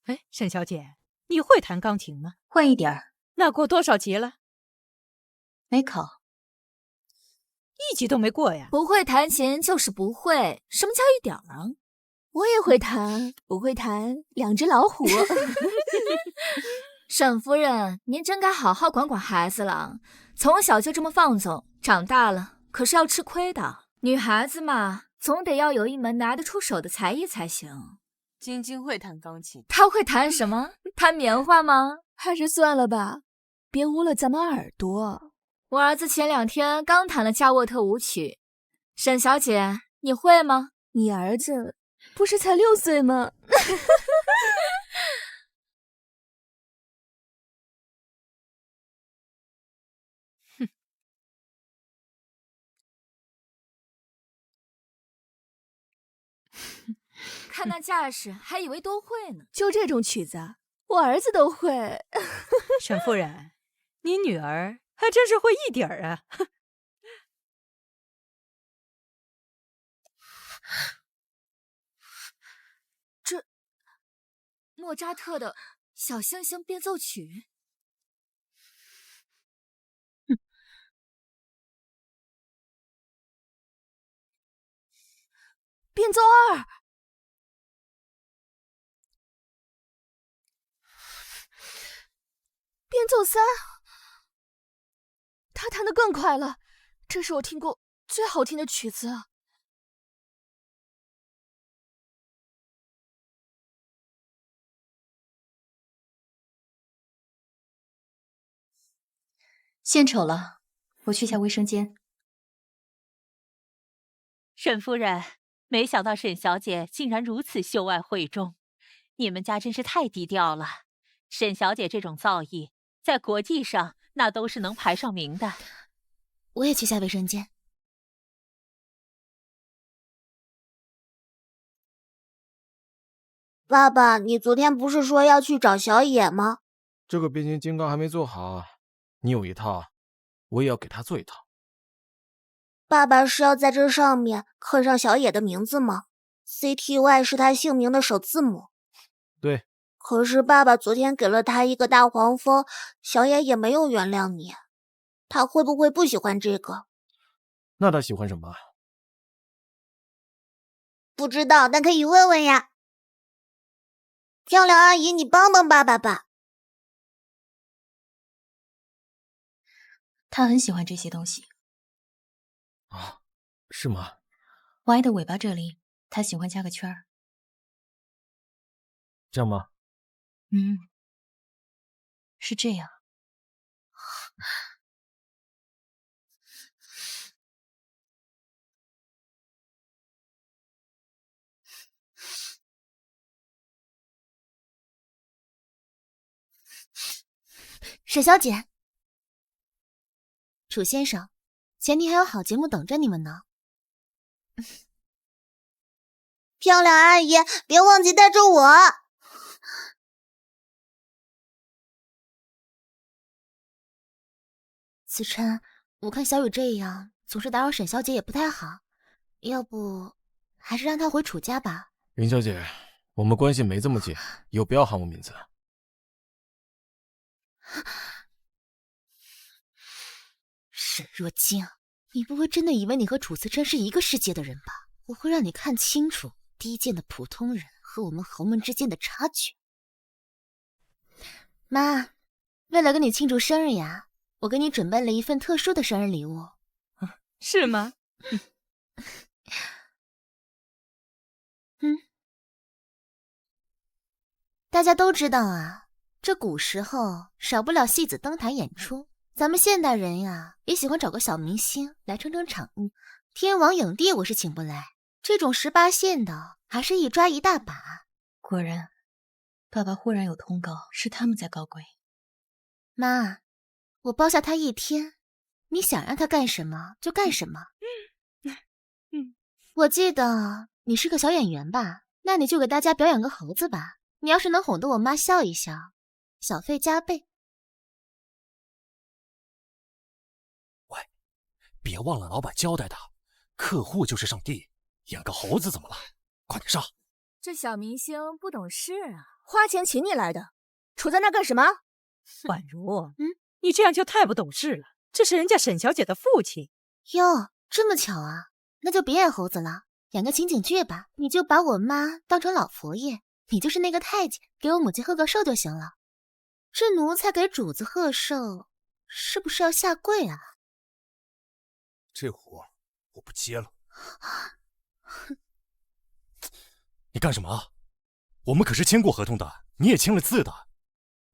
哎，沈小姐，你会弹钢琴吗？会一点儿。那过多少级了？没考。一级都没过呀！不会弹琴就是不会，什么叫一点啊？我也会弹，不会弹两只老虎。沈夫人，您真该好好管管孩子了，从小就这么放纵，长大了可是要吃亏的。女孩子嘛，总得要有一门拿得出手的才艺才行。晶晶会弹钢琴，她会弹什么？弹棉花吗？还是算了吧，别污了咱们耳朵。我儿子前2天刚弹了加沃特舞曲，沈小姐，你会吗？你儿子不是才6岁吗？哼，看那架势，还以为都会呢。就这种曲子，我儿子都会。沈夫人，你女儿还真是会一点儿啊！这莫扎特的小星星变奏曲，变奏2，变奏3，他弹得更快了，这是我听过最好听的曲子啊！献丑了，我去下卫生间。沈夫人，没想到沈小姐竟然如此秀外慧中，你们家真是太低调了。沈小姐这种造诣，在国际上那都是能排上名的。我也去下卫生间。爸爸，你昨天不是说要去找小野吗？这个变形金刚还没做好，你有一套，我也要给他做一套。爸爸是要在这上面刻上小野的名字吗？ CTY 是他姓名的首字母。对。可是爸爸昨天给了他一个大黄蜂，小野也没有原谅你，他会不会不喜欢这个？那他喜欢什么？不知道，但可以问问呀。漂亮阿姨，你帮帮爸爸吧。他很喜欢这些东西。啊，是吗？歪的尾巴这里，他喜欢加个圈儿。这样吗？是这样。沈小姐，楚先生，前庭还有好节目等着你们呢。漂亮阿姨，别忘记带着我。子琛，我看小雨这样，总是打扰沈小姐也不太好，要不还是让她回楚家吧。林小姐，我们关系没这么近，以后不要喊我名字。沈若晶，你不会真的以为你和楚思琛是一个世界的人吧？我会让你看清楚低贱的普通人和我们豪门之间的差距。妈，为了跟你庆祝生日呀，我给你准备了一份特殊的生日礼物。是吗？大家都知道啊，这古时候少不了戏子登台演出。咱们现代人呀，也喜欢找个小明星来撑撑场面。天王影帝我是请不来，这种18线的还是一抓一大把。果然，爸爸忽然有通告，是他们在搞鬼。妈，我包下他1天，你想让他干什么就干什么。我记得你是个小演员吧？那你就给大家表演个猴子吧。你要是能哄得我妈笑一笑，小费加倍。别忘了老板交代的，客户就是上帝，演个猴子怎么了？快点上！这小明星不懂事啊，花钱请你来的，杵在那干什么？婉如，你这样就太不懂事了。这是人家沈小姐的父亲。哟，这么巧啊？那就别演猴子了，演个情景剧吧。你就把我妈当成老佛爷，你就是那个太监，给我母亲贺个寿就行了。这奴才给主子贺寿，是不是要下跪啊？这活我不接了。你干什么？我们可是签过合同的，你也签了字的，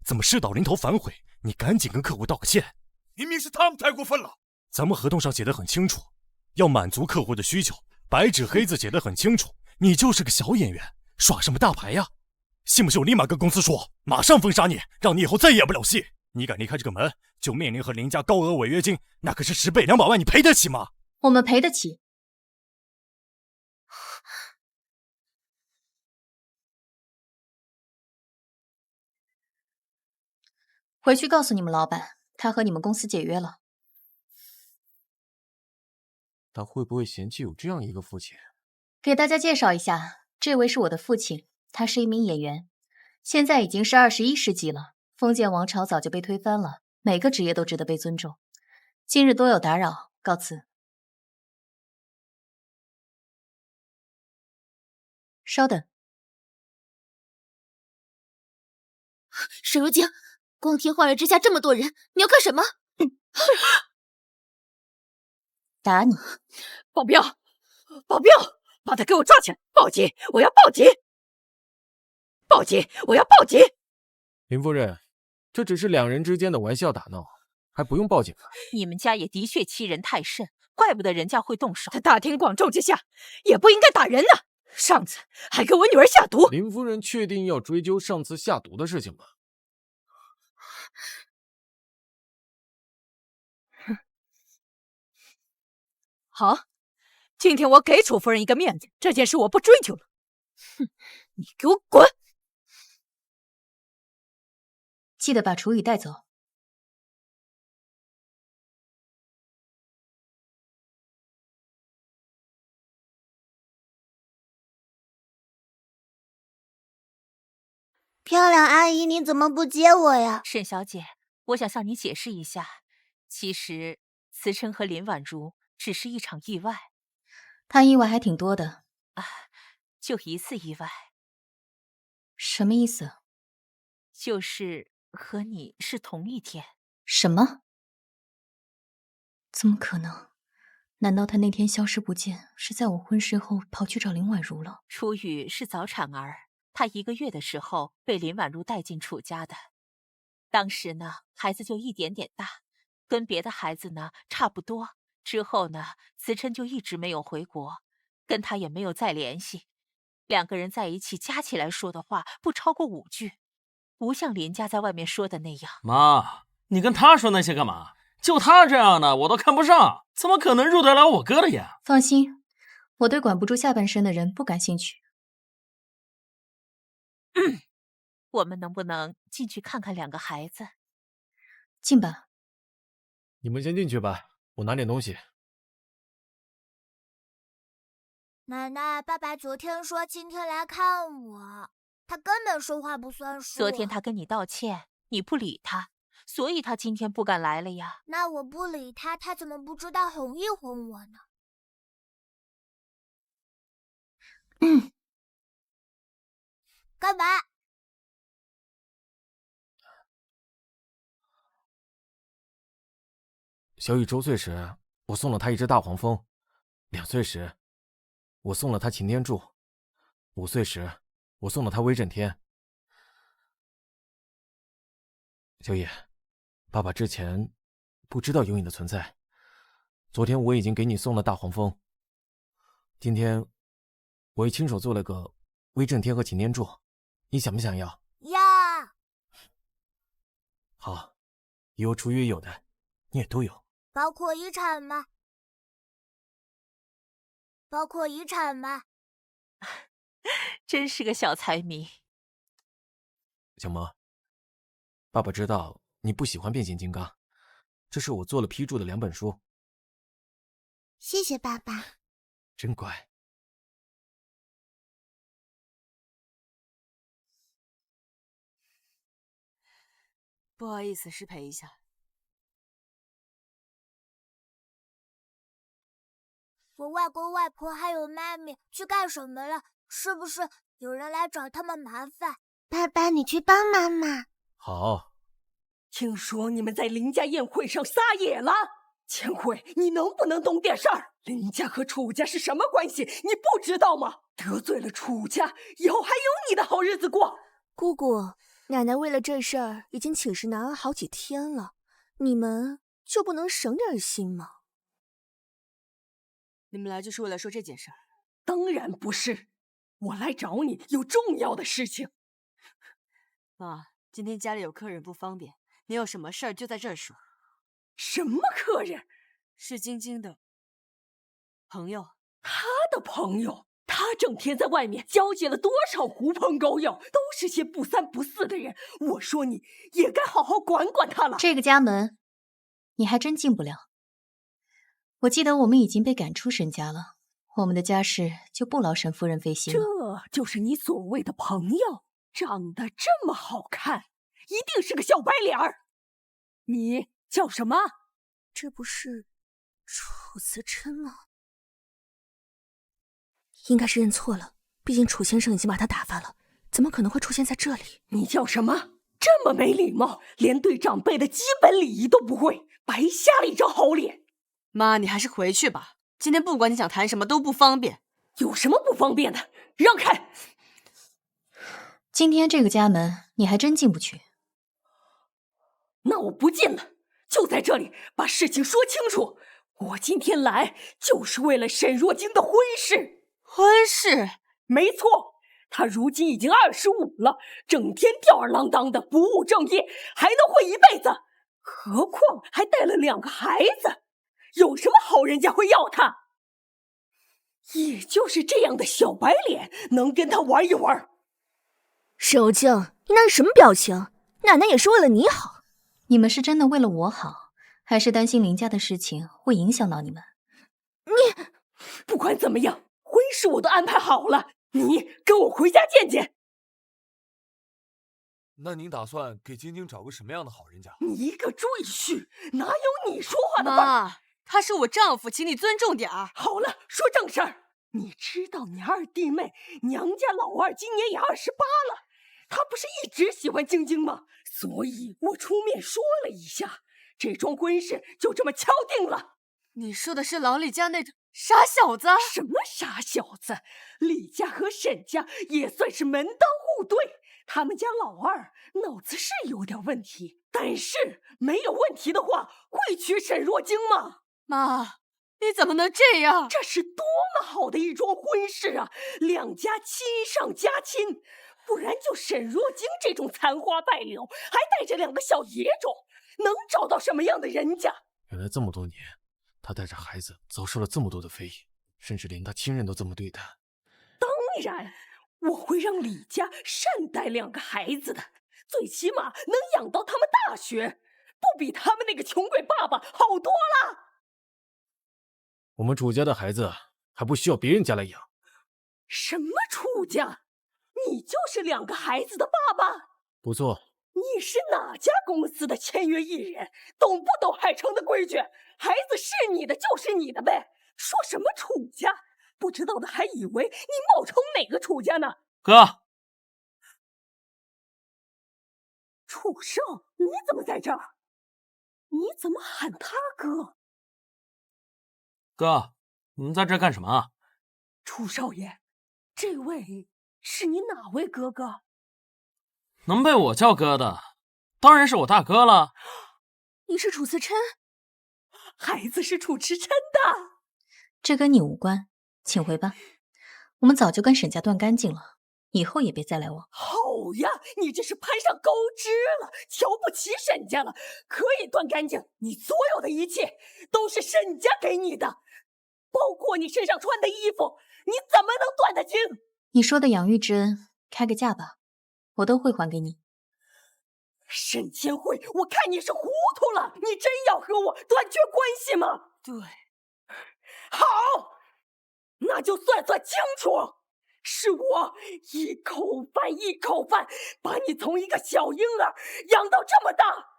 怎么事到临头反悔？你赶紧跟客户道个歉。明明是他们太过分了。咱们合同上写的很清楚，要满足客户的需求，白纸黑字写的很清楚。你就是个小演员，耍什么大牌呀？信不信我立马跟公司说，马上封杀你，让你以后再演不了戏。你敢离开这个门，就面临和林家高额违约金，那可是10倍200万，你赔得起吗？我们赔得起。回去告诉你们老板，他和你们公司解约了。他会不会嫌弃有这样一个父亲？给大家介绍一下，这位是我的父亲，他是一名演员，现在已经是21世纪了。封建王朝早就被推翻了，每个职业都值得被尊重。今日多有打扰，告辞。稍等。沈如晶，光天化日之下这么多人，你要干什么？打你！保镖，保镖，把他给我抓起来！报警！我要报警！报警！我要报警！林夫人，这只是2人之间的玩笑打闹，还不用报警啊。你们家也的确欺人太甚，怪不得人家会动手。他大庭广众之下，也不应该打人呢。上次还给我女儿下毒。林夫人确定要追究上次下毒的事情吗？好，今天我给楚夫人一个面子，这件事我不追究了。哼，你给我滚！记得把楚雨带走。漂亮阿姨，你怎么不接我呀？沈小姐，我想向你解释一下，其实慈琛和林婉如只是一场意外。他意外还挺多的啊，就1次意外。什么意思？就是和你是同一天。什么？怎么可能？难道他那天消失不见，是在我婚事后跑去找林婉如了？楚雨是早产儿，她1个月的时候被林婉如带进楚家的。当时呢，孩子就一点点大，跟别的孩子呢差不多。之后呢，慈琛就一直没有回国，跟他也没有再联系。两个人在一起加起来说的话不超过5句，不像林家在外面说的那样。妈，你跟他说那些干嘛？就他这样的我都看不上，怎么可能入得了我哥的眼？放心，我对管不住下半身的人不感兴趣。我们能不能进去看看两个孩子？进吧。你们先进去吧，我拿点东西。奶奶，爸爸昨天说今天来看我，他根本说话不算数。昨天他跟你道歉，你不理他，所以他今天不敢来了呀。那我不理他，他怎么不知道哄一哄我呢？干嘛？小雨周岁时，我送了他一只大黄蜂；2岁时，我送了他擎天柱；5岁时，我送了他威震天。小野，爸爸之前不知道有你的存在。昨天我已经给你送了大黄蜂，今天我也亲手做了个威震天和擎天柱，你想不想要？要。好，以后楚雨有的，你也都有。包括遗产吗？包括遗产吗？真是个小财迷。小萌，爸爸知道你不喜欢变形金刚，这是我做了批注的2本书。谢谢爸爸。真乖。不好意思，失陪一下。我外公外婆还有妈咪去干什么了？是不是有人来找他们麻烦？爸爸，你去帮妈妈。好。听说你们在林家宴会上撒野了，千惠，你能不能懂点事儿？林家和楚家是什么关系？你不知道吗？得罪了楚家，以后还有你的好日子过。姑姑，奶奶为了这事儿已经请示南儿好几天了，你们就不能省点心吗？你们来就是为了说这件事儿？当然不是，我来找你有重要的事情。妈，今天家里有客人不方便，你有什么事儿就在这儿说。什么客人？是晶晶的朋友。他的朋友？他整天在外面交结了多少狐朋狗友，都是些不三不四的人。我说你也该好好管管他了。这个家门，你还真进不了。我记得我们已经被赶出沈家了，我们的家事就不劳沈夫人费心了。这就是你所谓的朋友？长得这么好看，一定是个小白脸儿。你叫什么？这不是楚辞琛吗？应该是认错了，毕竟楚先生已经把他打发了，怎么可能会出现在这里？你叫什么？这么没礼貌，连对长辈的基本礼仪都不会，白瞎了一张好脸。妈，你还是回去吧，今天不管你想谈什么都不方便。有什么不方便的？让开！今天这个家门你还真进不去。那我不进了，就在这里把事情说清楚。我今天来就是为了沈若晶的婚事。婚事？没错，她如今已经25了，整天吊儿郎当的，不务正业，还能混一辈子？何况还带了2个孩子，有什么好人家会要她？也就是这样的小白脸能跟她玩一玩。沈若晶，你那是什么表情？奶奶也是为了你好。你们是真的为了我好，还是担心林家的事情会影响到你们？你不管怎么样，婚事我都安排好了，你跟我回家见见。那您打算给晶晶找个什么样的好人家？你一个赘婿，哪有你说话的份儿？妈，他是我丈夫，请你尊重点儿。好了，说正事儿。你知道你二弟妹娘家老二今年也28了，他不是一直喜欢晶晶吗？所以我出面说了一下，这桩婚事就这么敲定了。你说的是老李家那种傻小子？什么傻小子？李家和沈家也算是门当户对，他们家老二脑子是有点问题，但是没有问题的话，会娶沈若晶吗？妈，你怎么能这样？这是多么好的一桩婚事啊！两家亲上加亲，不然就沈若晶这种残花败柳，还带着2个小野种，能找到什么样的人家？原来这么多年，他带着孩子遭受了这么多的非议，甚至连他亲人都这么对待。当然，我会让李家善待2个孩子的，最起码能养到他们大学，不比他们那个穷鬼爸爸好多了。我们楚家的孩子还不需要别人家来养。什么楚家？你就是2个孩子的爸爸？不错。你是哪家公司的签约艺人？懂不懂海城的规矩？孩子是你的就是你的呗。说什么楚家？不知道的还以为你冒充哪个楚家呢。哥，楚少，你怎么在这儿？你怎么喊他哥？哥，你们在这干什么啊？楚少爷，这位是你哪位哥哥？能被我叫哥的，当然是我大哥了。你是楚思琛？孩子是楚池琛的。这跟你无关，请回吧。我们早就跟沈家断干净了，以后也别再来往。好呀，你这是攀上高枝了，瞧不起沈家了。可以断干净，你所有的一切都是沈家给你的，包括你身上穿的衣服，你怎么能断得净？你说的养育之恩，开个价吧，我都会还给你。沈千惠，我看你是糊涂了，你真要和我断绝关系吗？对，好，那就算清楚，是我一口饭一口饭把你从一个小婴儿养到这么大，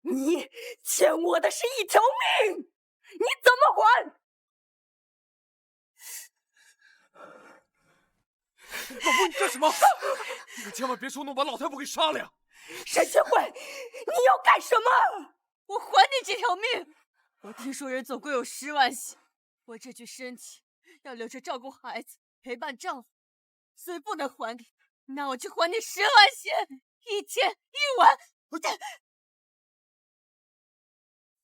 你欠我的是一条命，你怎么还？老婆，你干什么？你可千万别冲动把老太婆给杀了呀！沈千惠，你要干什么？我还你这条命！我听说人总归有10万血，我这具身体要留着照顾孩子、陪伴丈夫，所以不能还给你。那我就还你10万血，1天1晚。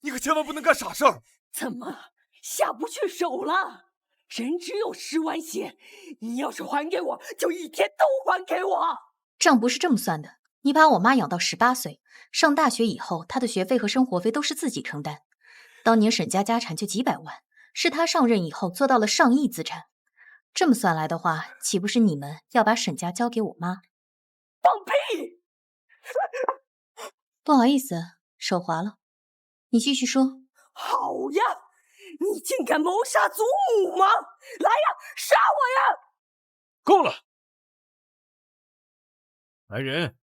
你可千万不能干傻事儿！怎么下不去手了？人只有10万血，你要是还给我，就1天都还给我。账不是这么算的。你把我妈养到18岁，上大学以后，她的学费和生活费都是自己承担。当年沈家家产就几百万，是她上任以后做到了上亿资产。这么算来的话，岂不是你们要把沈家交给我妈？放屁！不好意思，手滑了。你继续说。好呀，你竟敢谋杀祖母吗？来呀，杀我呀！够了，来人！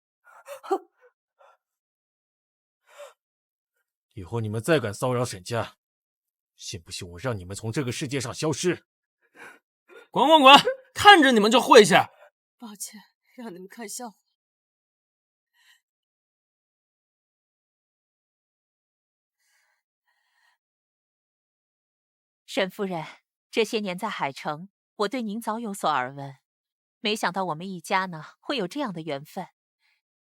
以后你们再敢骚扰沈家，信不信我让你们从这个世界上消失？滚滚滚！看着你们就晦气。抱歉，让你们看笑话。沈夫人，这些年在海城，我对您早有所耳闻，没想到我们一家呢会有这样的缘分。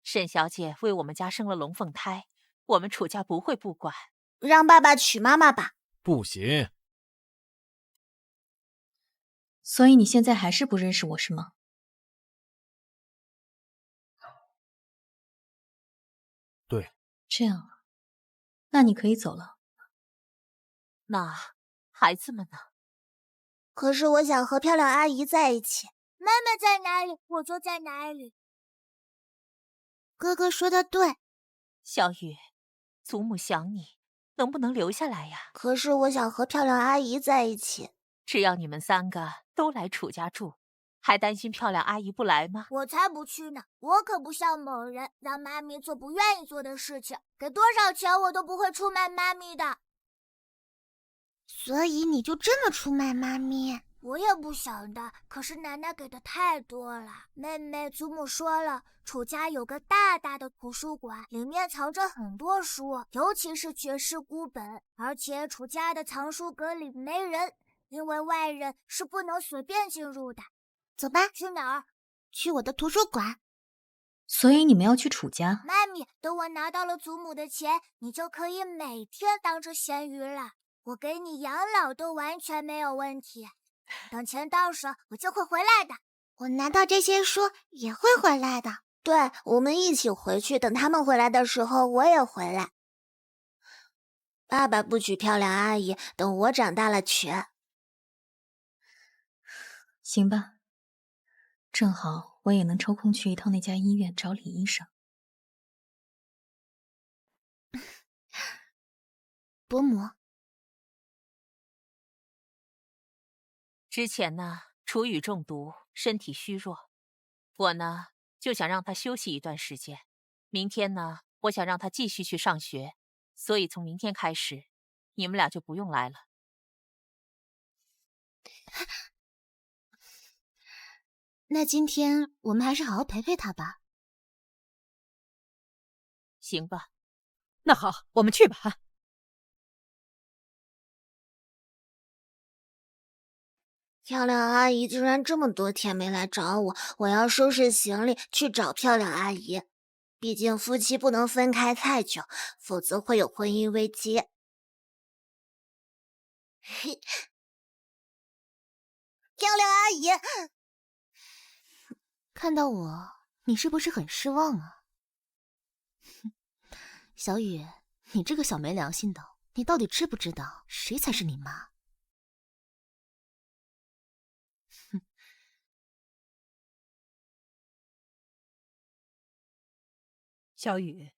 沈小姐为我们家生了龙凤胎，我们楚家不会不管。让爸爸娶妈妈吧。不行。所以你现在还是不认识我是吗？对。这样啊，那你可以走了。那孩子们呢？可是我想和漂亮阿姨在一起。妈妈在哪里，我就在哪里。哥哥说的对。小雨，祖母想你，能不能留下来呀？可是我想和漂亮阿姨在一起。只要你们3个都来楚家住，还担心漂亮阿姨不来吗？我才不去呢！我可不像某人，让妈咪做不愿意做的事情，给多少钱我都不会出卖妈咪的。所以你就这么出卖妈咪？我也不想的，可是奶奶给的太多了。妹妹，祖母说了，楚家有个大大的图书馆，里面藏着很多书，尤其是绝世孤本。而且楚家的藏书阁里没人，因为外人是不能随便进入的。走吧。去哪儿？去我的图书馆。所以你们要去楚家？妈咪，等我拿到了祖母的钱，你就可以每天当着咸鱼了。我给你养老都完全没有问题。等钱到手，我就会回来的。我拿到这些书也会回来的。对，我们一起回去，等他们回来的时候，我也回来。爸爸不娶漂亮阿姨，等我长大了娶。行吧，正好我也能抽空去一趟那家医院找李医生。伯母，之前呢，楚雨中毒，身体虚弱，我呢就想让他休息一段时间。明天呢，我想让他继续去上学，所以从明天开始，你们俩就不用来了。那今天我们还是好好陪陪他吧。行吧。那好，我们去吧。漂亮阿姨居然这么多天没来找我，我要收拾行李去找漂亮阿姨。毕竟夫妻不能分开太久，否则会有婚姻危机。嘿，漂亮阿姨，看到我，你是不是很失望啊？小雨，你这个小没良心的，你到底知不知道谁才是你妈？小雨，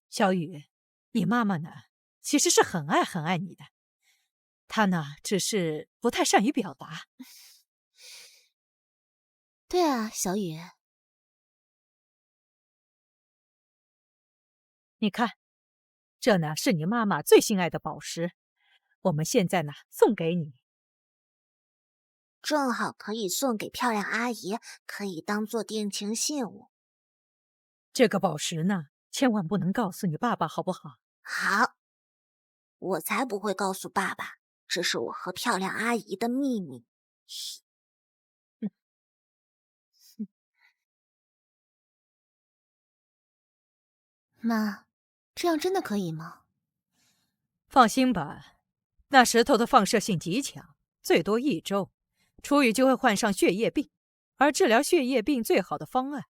小雨，你妈妈呢，其实是很爱你的，她呢，只是不太善于表达。对啊，小雨，你看，这呢是你妈妈最心爱的宝石，我们现在呢送给你。正好可以送给漂亮阿姨，可以当做定情信物。这个宝石呢，千万不能告诉你爸爸，好不好？好，我才不会告诉爸爸，这是我和漂亮阿姨的秘密。妈，这样真的可以吗？放心吧，那石头的放射性极强，最多1周。楚雨就会患上血液病，而治疗血液病最好的方案，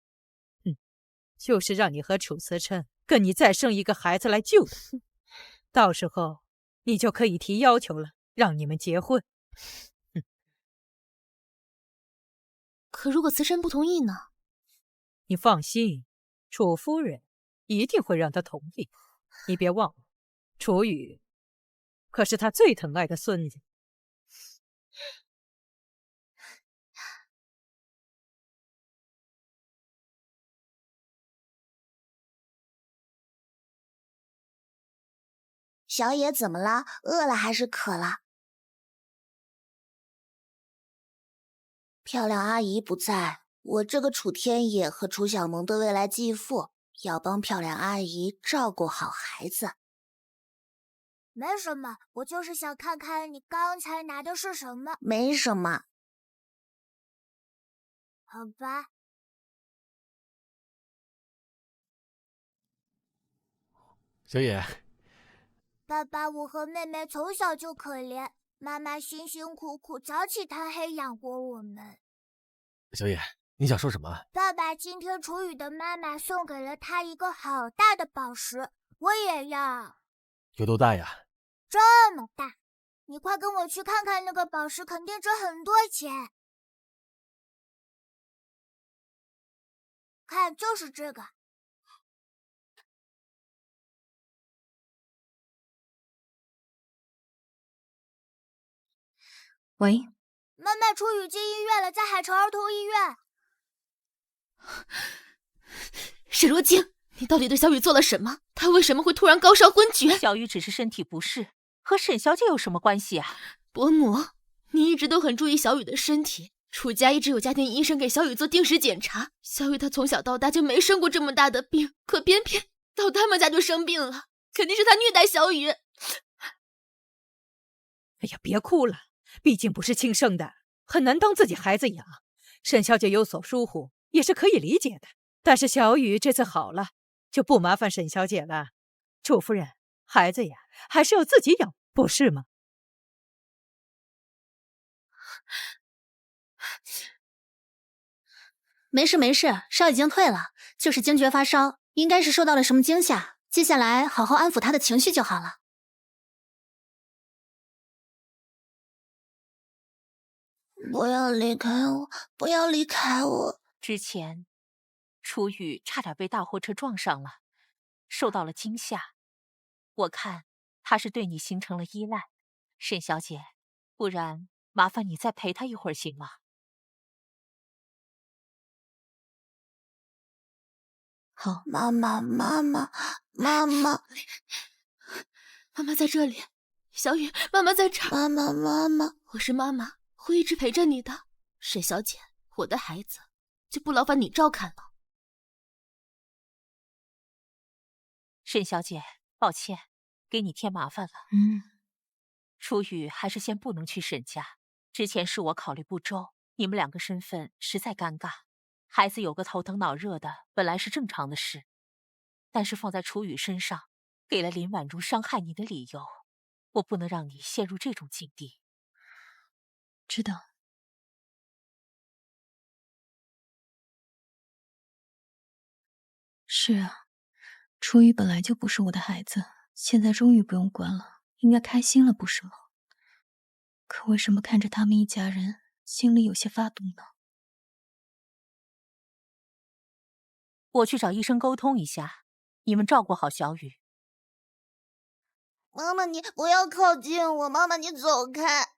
就是让你和楚慈琛跟你再生一个孩子来救他。到时候你就可以提要求了，让你们结婚。可如果慈琛不同意呢？你放心，楚夫人一定会让他同意。你别忘了，楚雨可是他最疼爱的孙子。小野怎么了？饿了还是渴了？漂亮阿姨不在，我这个楚天野和楚小萌的未来继父要帮漂亮阿姨照顾好孩子。没什么，我就是想看看你刚才拿的是什么。没什么。好吧。小野。爸爸，我和妹妹从小就可怜，妈妈辛辛苦苦早起贪黑养活我们。小野，你想说什么？爸爸，今天楚雨的妈妈送给了他一个好大的宝石，我也要。有多大呀？这么大，你快跟我去看看那个宝石，肯定值很多钱。看，就是这个。喂，妈妈，楚雨进医院了，在海城儿童医院。沈若晶，你到底对小雨做了什么？她为什么会突然高烧昏厥？小雨只是身体不适，和沈小姐有什么关系啊？伯母，你一直都很注意小雨的身体，楚家一直有家庭医生给小雨做定时检查。小雨她从小到大就没生过这么大的病，可偏偏到他们家就生病了，肯定是他虐待小雨。哎呀，别哭了。毕竟不是亲生的，很难当自己孩子养。沈小姐有所疏忽也是可以理解的。但是小雨这次好了，就不麻烦沈小姐了。楚夫人，孩子呀，还是要自己养，不是吗？没事没事，烧已经退了，就是惊厥发烧，应该是受到了什么惊吓。接下来好好安抚他的情绪就好了。不要离开我，不要离开我！之前，楚雨差点被大货车撞上了，受到了惊吓。我看他是对你形成了依赖，沈小姐，不然麻烦你再陪他一会儿行吗？好，妈妈，妈妈，妈妈，妈妈在这里，小雨，妈妈在这儿。妈妈，妈妈，我是妈妈，会一直陪着你的。沈小姐，我的孩子就不劳烦你照看了。沈小姐，抱歉，给你添麻烦了。楚雨还是先不能去沈家，之前是我考虑不周，你们两个身份实在尴尬。孩子有个头疼脑热的，本来是正常的事，但是放在楚雨身上，给了林婉如伤害你的理由，我不能让你陷入这种境地。知道。是啊，楚雨本来就不是我的孩子，现在终于不用管了，应该开心了不是吗？可为什么看着他们一家人，心里有些发堵呢？我去找医生沟通一下，你们照顾好小雨。妈妈，你不要靠近我，妈妈，你走开。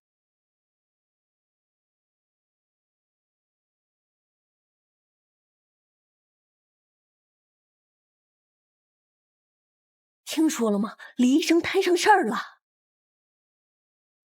听说了吗？李医生摊上事儿了。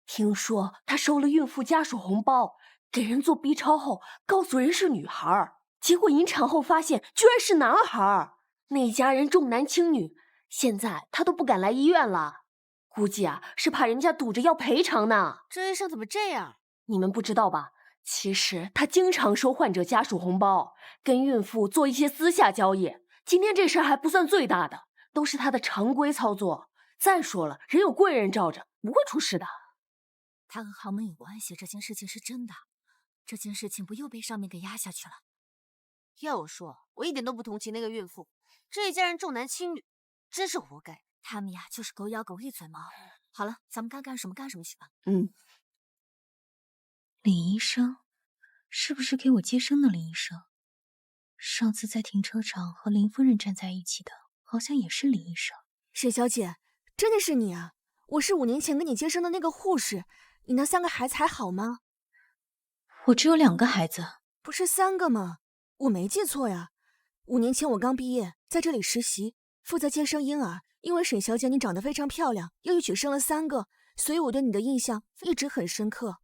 听说他收了孕妇家属红包，给人做 B 超后，告诉人是女孩，结果引产后发现居然是男孩。那家人重男轻女，现在他都不敢来医院了，估计啊是怕人家堵着要赔偿呢。这医生怎么这样？你们不知道吧？其实他经常收患者家属红包，跟孕妇做一些私下交易。今天这事儿还不算最大的，都是他的常规操作。再说了，人有贵人罩着，不会出事的。他和豪门有关系，这件事情是真的，这件事情不又被上面给压下去了？要我说，我一点都不同情那个孕妇，这一家人重男轻女，真是活该。他们呀，就是狗咬狗一嘴毛。好了，咱们该干什么干什么去吧。李医生，是不是给我接生的李医生？上次在停车场和林夫人站在一起的，好像也是李医生。沈小姐，真的是你啊！我是5年前跟你接生的那个护士。你那3个孩子还好吗？我只有2个孩子。不是3个吗？我没记错呀。5年前我刚毕业，在这里实习，负责接生婴儿。因为沈小姐你长得非常漂亮，又一举生了3个，所以我对你的印象一直很深刻。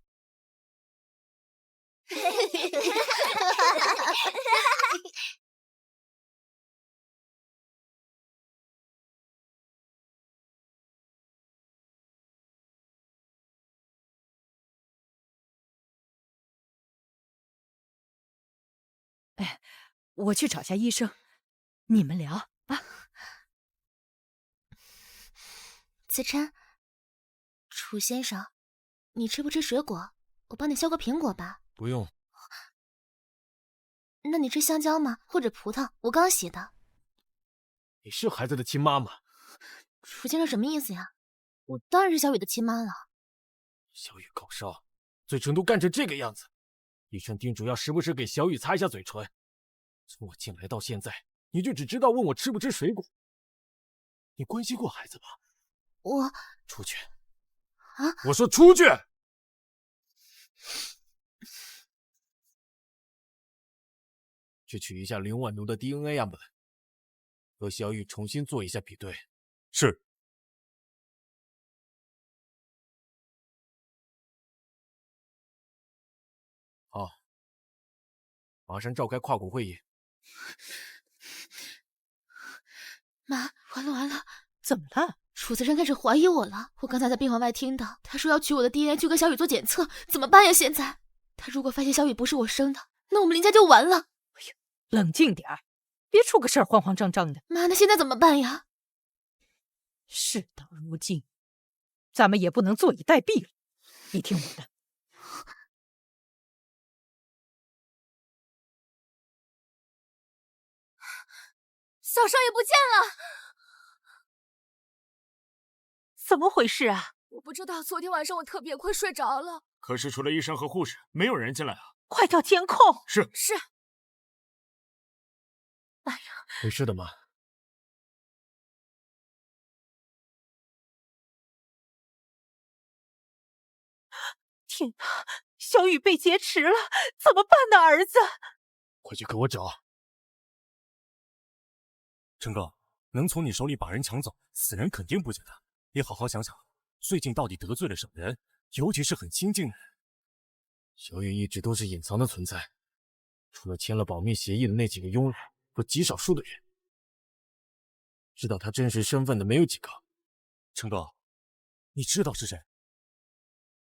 哎，我去找下医生，你们聊啊。子琛，楚先生，你吃不吃水果？我帮你削个苹果吧。不用。那你吃香蕉吗？或者葡萄？我刚洗的。你是孩子的亲妈吗？楚先生什么意思呀？我当然是小雨的亲妈了。小雨高烧，嘴唇都干成这个样子，医生叮嘱要时不时给小雨擦一下嘴唇。从我进来到现在，你就只知道问我吃不吃水果。你关心过孩子吧？我出去！啊！我说出去！去取一下林婉如的 DNA 样本，和小雨重新做一下比对。是。好，马上召开跨股会议。妈，完了完了！怎么了？楚子琛开始怀疑我了。我刚才在病房外听到，他说要取我的 DNA 去跟小雨做检测，怎么办呀？现在他如果发现小雨不是我生的，那我们林家就完了。冷静点儿，别出个事儿慌慌张张的。妈，那现在怎么办呀？事到如今，咱们也不能坐以待毙了。你听我的。小少爷不见了，怎么回事啊？我不知道，昨天晚上我特别困，睡着了。可是除了医生和护士，没有人进来啊。快调监控。是。哎呀，没事的吗？天哪，小雨被劫持了，怎么办呢？儿子，快去给我找。陈哥，能从你手里把人抢走，死人肯定不简单。你好好想想，最近到底得罪了什么人？尤其是很亲近的人。小雨一直都是隐藏的存在，除了签了保密协议的那几个佣人和极少数的人，知道他真实身份的没有几个。陈哥，你知道是谁？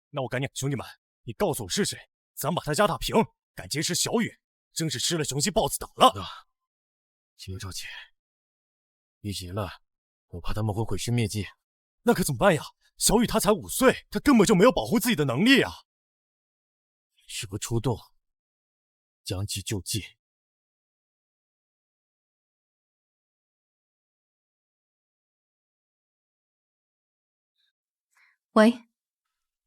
那我赶紧，兄弟们，你告诉我是谁，咱把他家打平。敢劫持小雨，真是吃了雄心豹子胆了。先别着急，一急了，我怕他们会毁尸灭迹。那可怎么办呀？小雨他才5岁，他根本就没有保护自己的能力啊！适合出动，将计就计。喂，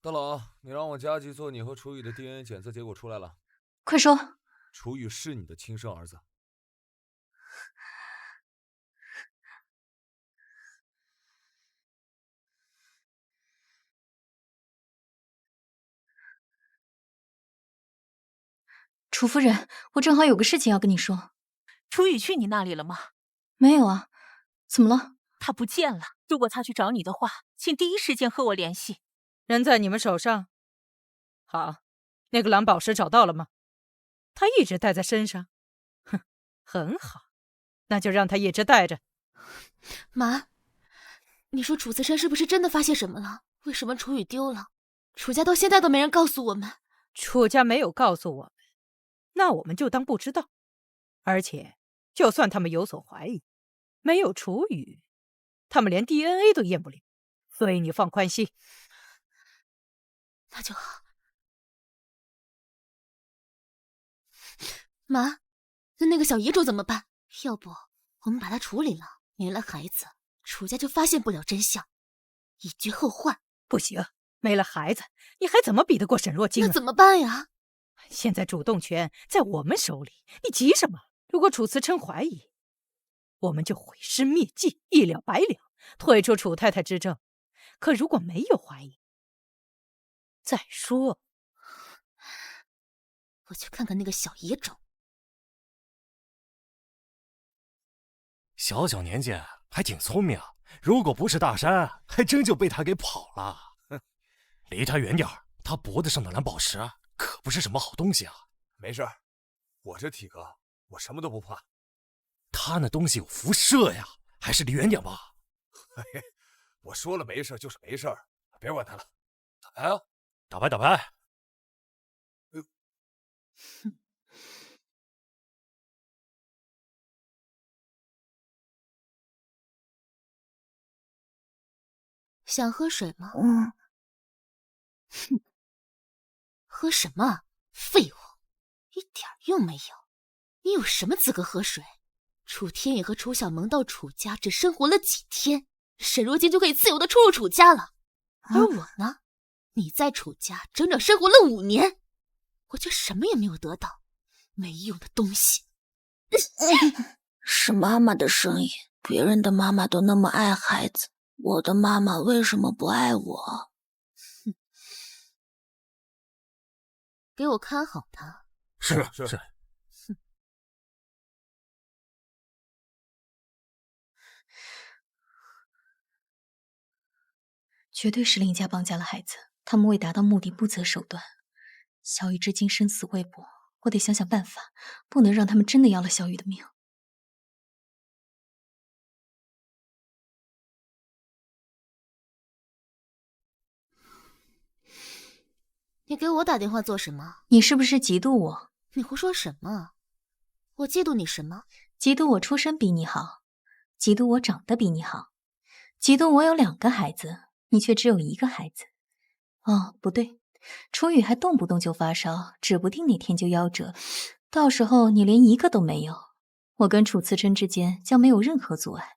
大佬，你让我加急做你和楚雨的 DNA 检测结果出来了。快说。楚雨是你的亲生儿子。楚夫人，我正好有个事情要跟你说。楚雨去你那里了吗？没有啊，怎么了？他不见了。如果他去找你的话，请第一时间和我联系。人在你们手上。好，那个蓝宝石找到了吗？他一直带在身上。哼，很好，那就让他一直带着。妈，你说楚慈生是不是真的发现什么了？为什么楚雨丢了？楚家到现在都没人告诉我们。楚家没有告诉我们，那我们就当不知道。而且，就算他们有所怀疑，没有楚雨，他们连 DNA 都验不了。所以你放宽心。那就好。妈，那个小野种怎么办？要不我们把它处理了，没了孩子，楚家就发现不了真相，以绝后患。不行，没了孩子，你还怎么比得过沈若晶啊？那怎么办呀？现在主动权在我们手里，你急什么？如果楚慈琛怀疑，我们就毁尸灭迹，一了百了，退出楚太太之政。可如果没有怀疑，再说，我去看看那个小野种。小小年纪还挺聪明，如果不是大山，还真就被他给跑了。哼，离他远点儿，他脖子上的蓝宝石可不是什么好东西啊。没事，我这体格，我什么都不怕。他那东西有辐射呀，还是离远点吧。嘿嘿，我说了没事就是没事，别管他了。打牌啊！打牌打牌。想喝水吗？哼，喝什么？废物，一点用没有。你有什么资格喝水？楚天野和楚小萌到楚家只生活了几天，沈若晶就可以自由的出入楚家了。而我呢，你在楚家整整生活了5年，我却什么也没有得到，没用的东西。是妈妈的声音，别人的妈妈都那么爱孩子，我的妈妈为什么不爱我？给我看好他。是。绝对是林家绑架了孩子，他们为达到目的不择手段。小雨至今生死未卜，我得想想办法，不能让他们真的要了小雨的命。你给我打电话做什么？你是不是嫉妒我？你胡说什么？我嫉妒你什么？嫉妒我出身比你好，嫉妒我长得比你好，嫉妒我有2个孩子，你却只有1个孩子。哦，不对，楚雨还动不动就发烧，指不定哪天就夭折，到时候你连1个都没有。我跟楚辞琛之间将没有任何阻碍。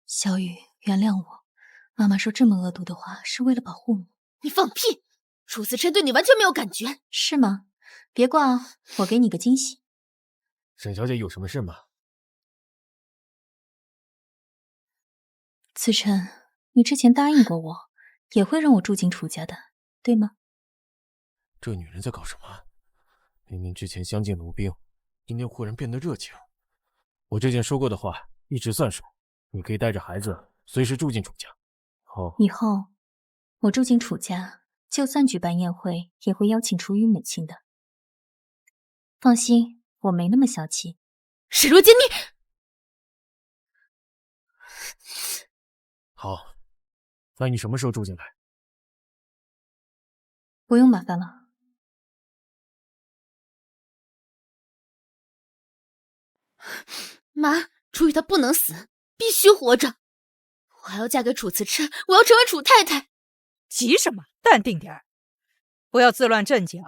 小雨，原谅我，妈妈说这么恶毒的话是为了保护你。你放屁！楚辞琛对你完全没有感觉，是吗？别挂，我给你个惊喜。沈小姐有什么事吗？辞琛，你之前答应过我，也会让我住进楚家的，对吗？这女人在搞什么？明明之前相敬如宾，今天忽然变得热情。我之前说过的话一直算数，你可以带着孩子随时住进楚家。以后我住进楚家，就算举办宴会，也会邀请楚雨母亲的。放心，我没那么小气。沈若金，你……好，那你什么时候住进来？不用麻烦了。妈，楚雨她不能死，必须活着。我还要嫁给楚辞琛，我要成为楚太太。急什么？淡定点儿，不要自乱阵脚。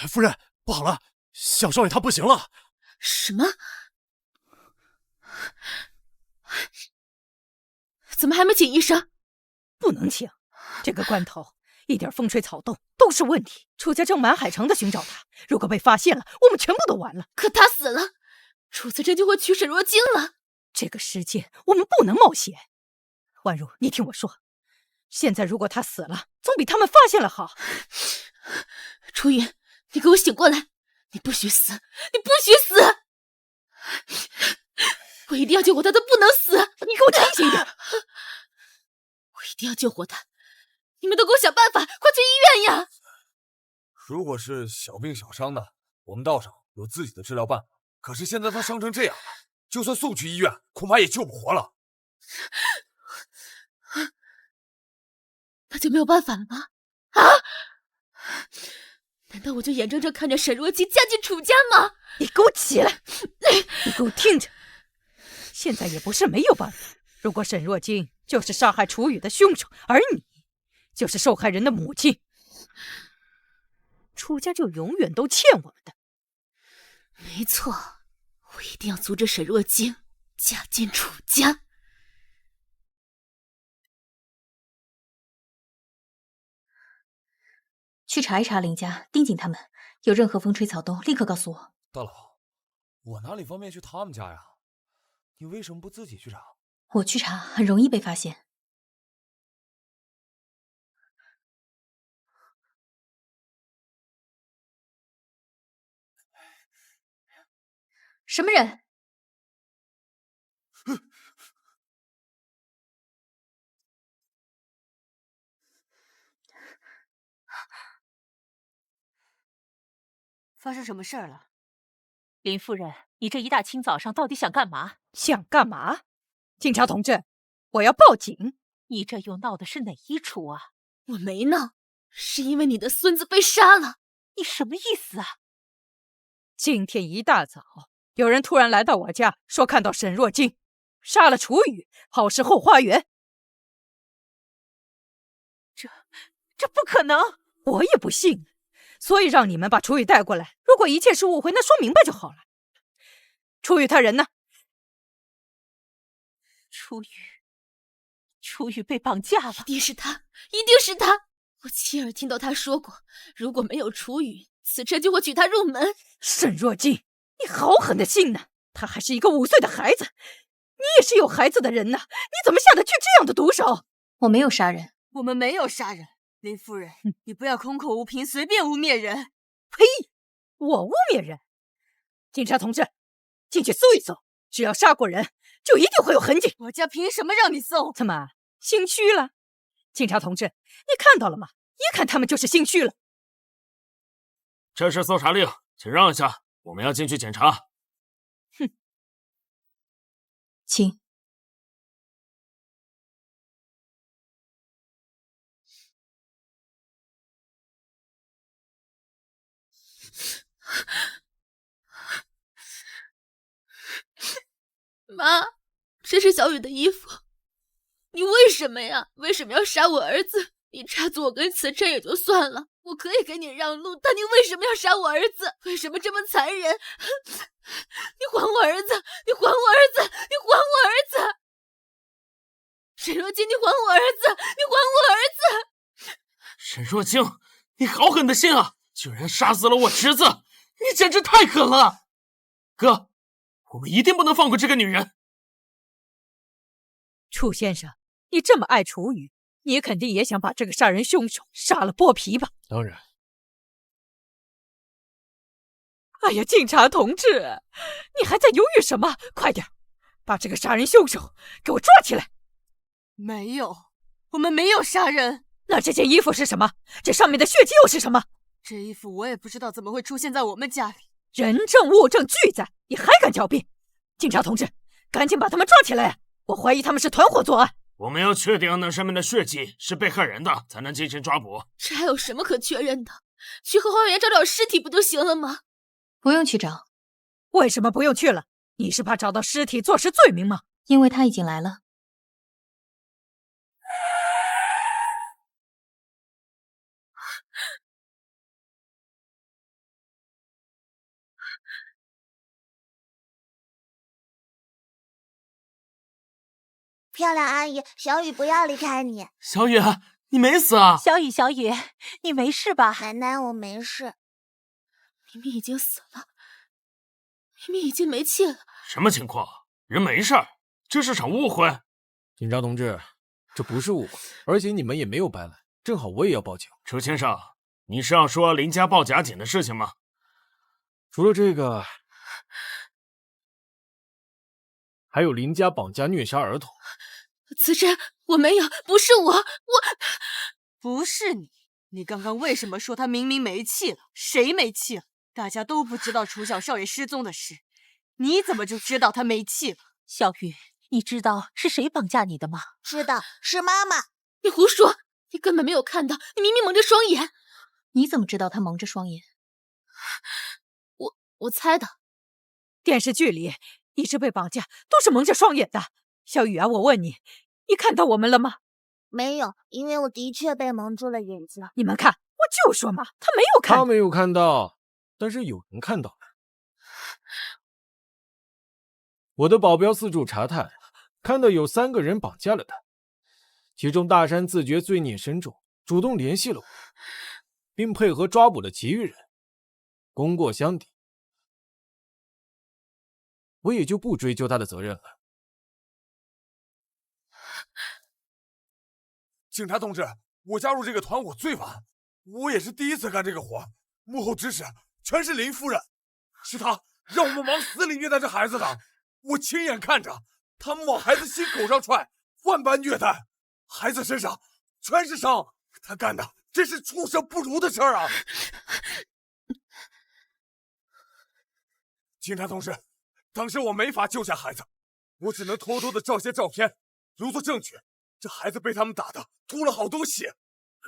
夫人，不好了，小少爷他不行了。什么？怎么还没请医生？不能请，这个关头一点风吹草动都是问题。楚家正满海城的寻找他，如果被发现了，我们全部都完了。可他死了，楚辞琛就会娶沈若晶了。这个时间我们不能冒险。婉如，你听我说，现在如果他死了，总比他们发现了好。楚雨，你给我醒过来！你不许死！你不许死！我一定要救活他，他不能死！你给我清醒点！我一定要救活他！你们都给我想办法，快去医院呀！如果是小病小伤的，我们道上有自己的治疗办法。可是现在他伤成这样了，就算送去医院，恐怕也救不活了。那就没有办法了吗？啊！难道我就眼睁睁看着沈若晶嫁进楚家吗？你给我起来！你给我听着，现在也不是没有办法。如果沈若晶就是杀害楚雨的凶手，而你就是受害人的母亲，楚家就永远都欠我们的。没错，我一定要阻止沈若晶嫁进楚家。去查一查林家，盯紧他们，有任何风吹草动，立刻告诉我。大佬，我哪里方便去他们家呀？你为什么不自己去查？我去查很容易被发现。什么人？发生什么事儿了？林夫人，你这一大清早上到底想干嘛？想干嘛？警察同志，我要报警！你这又闹的是哪一出啊？我没闹，是因为你的孙子被杀了。你什么意思啊？今天一大早，有人突然来到我家，说看到沈若晶杀了楚雨，抛尸后花园。这不可能！我也不信，所以让你们把楚雨带过来。如果一切是误会，那说明白就好了。楚雨他人呢？楚雨被绑架了。一定是他，一定是他！我亲耳听到他说过，如果没有楚雨，辞琛就会娶她入门。沈若晶，你好狠的心呐！他还是一个5岁的孩子，你也是有孩子的人呐，你怎么下得去这样的毒手？我没有杀人，我们没有杀人。林夫人，你不要空口无凭，随便污蔑人。呸！我污蔑人？警察同志，进去搜一搜，只要杀过人，就一定会有痕迹。我家凭什么让你搜？怎么心虚了？警察同志，你看到了吗？一看他们就是心虚了。这是搜查令，请让一下，我们要进去检查。哼，请。妈，这是小雨的衣服。你为什么呀？为什么要杀我儿子？你插足我跟慈琛也就算了，我可以给你让路，但你为什么要杀我儿子？为什么这么残忍？你还我儿子！你还我儿子！你还我儿子！沈若晶，你还我儿子！你还我儿子！沈若晶，你好狠的心啊！居然杀死了我侄子，你简直太狠了！哥，我们一定不能放过这个女人。楚先生，你这么爱楚雨，你肯定也想把这个杀人凶手杀了剥皮吧？当然。哎呀，警察同志，你还在犹豫什么？快点，把这个杀人凶手给我抓起来！没有，我们没有杀人。那这件衣服是什么？这上面的血迹又是什么？这衣服我也不知道怎么会出现在我们家里。人证物证俱在，你还敢狡辩？警察同志，赶紧把他们抓起来！我怀疑他们是团伙作案。我们要确定那上面的血迹是被害人的，才能进行抓捕。这还有什么可确认的？去后花园找找尸体不就行了吗？不用去找。为什么不用去了？你是怕找到尸体坐实罪名吗？因为他已经来了。漂亮阿姨，小雨不要离开你。小雨，你没死啊？小雨，小雨，你没事吧？奶奶，我没事。明明已经死了，明明已经没气了。什么情况？人没事儿，这是场误会。警察同志，这不是误会，而且你们也没有白来，正好我也要报警。楚先生，你是要说林家报假警的事情吗？除了这个，还有林家绑架虐杀儿童。慈琛，我没有，不是我不是你。你刚刚为什么说他明明没气了？谁没气了？大家都不知道楚小少爷失踪的事，你怎么就知道他没气了？小雨，你知道是谁绑架你的吗？知道，是妈妈。你胡说，你根本没有看到，你明明蒙着双眼。你怎么知道他蒙着双眼？我猜的。电视剧里一直被绑架都是蒙着双眼的。小雨啊，我问你，你看到我们了吗？没有，因为我的确被蒙住了眼睛。你们看，我就说嘛，他没有看。他没有看到，但是有人看到了。我的保镖四处查探，看到有3个人绑架了他，其中大山自觉罪孽深重，主动联系了我，并配合抓捕了其余人，功过相抵，我也就不追究他的责任了。警察同志，我加入这个团伙最晚，我也是第一次干这个活，幕后指使全是林夫人，是她让我们往死里虐待这孩子的。我亲眼看着他们往孩子心口上踹，万般虐待，孩子身上全是伤，他干的真是畜生不如的事儿啊！警察同志，当时我没法救下孩子，我只能偷偷的照些照片留作证据。这孩子被他们打的吐了好多血，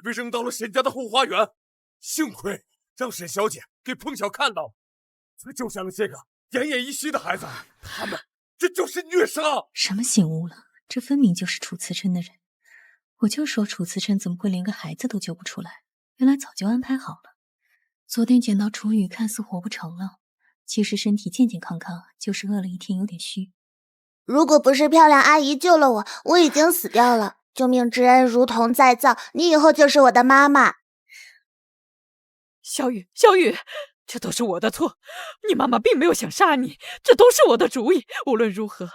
被扔到了沈家的后花园，幸亏让沈小姐给碰巧看到，才救下了这个奄奄一息的孩子。他们这就是虐杀！什么醒悟了？这分明就是楚慈琛的人。我就说楚慈琛怎么会连个孩子都救不出来？原来早就安排好了。昨天捡到楚雨，看似活不成了，其实身体健健康康，就是饿了一天有点虚。如果不是漂亮阿姨救了我，我已经死掉了。救命之恩如同再造，你以后就是我的妈妈。小雨，小雨，这都是我的错，你妈妈并没有想杀你，这都是我的主意。无论如何，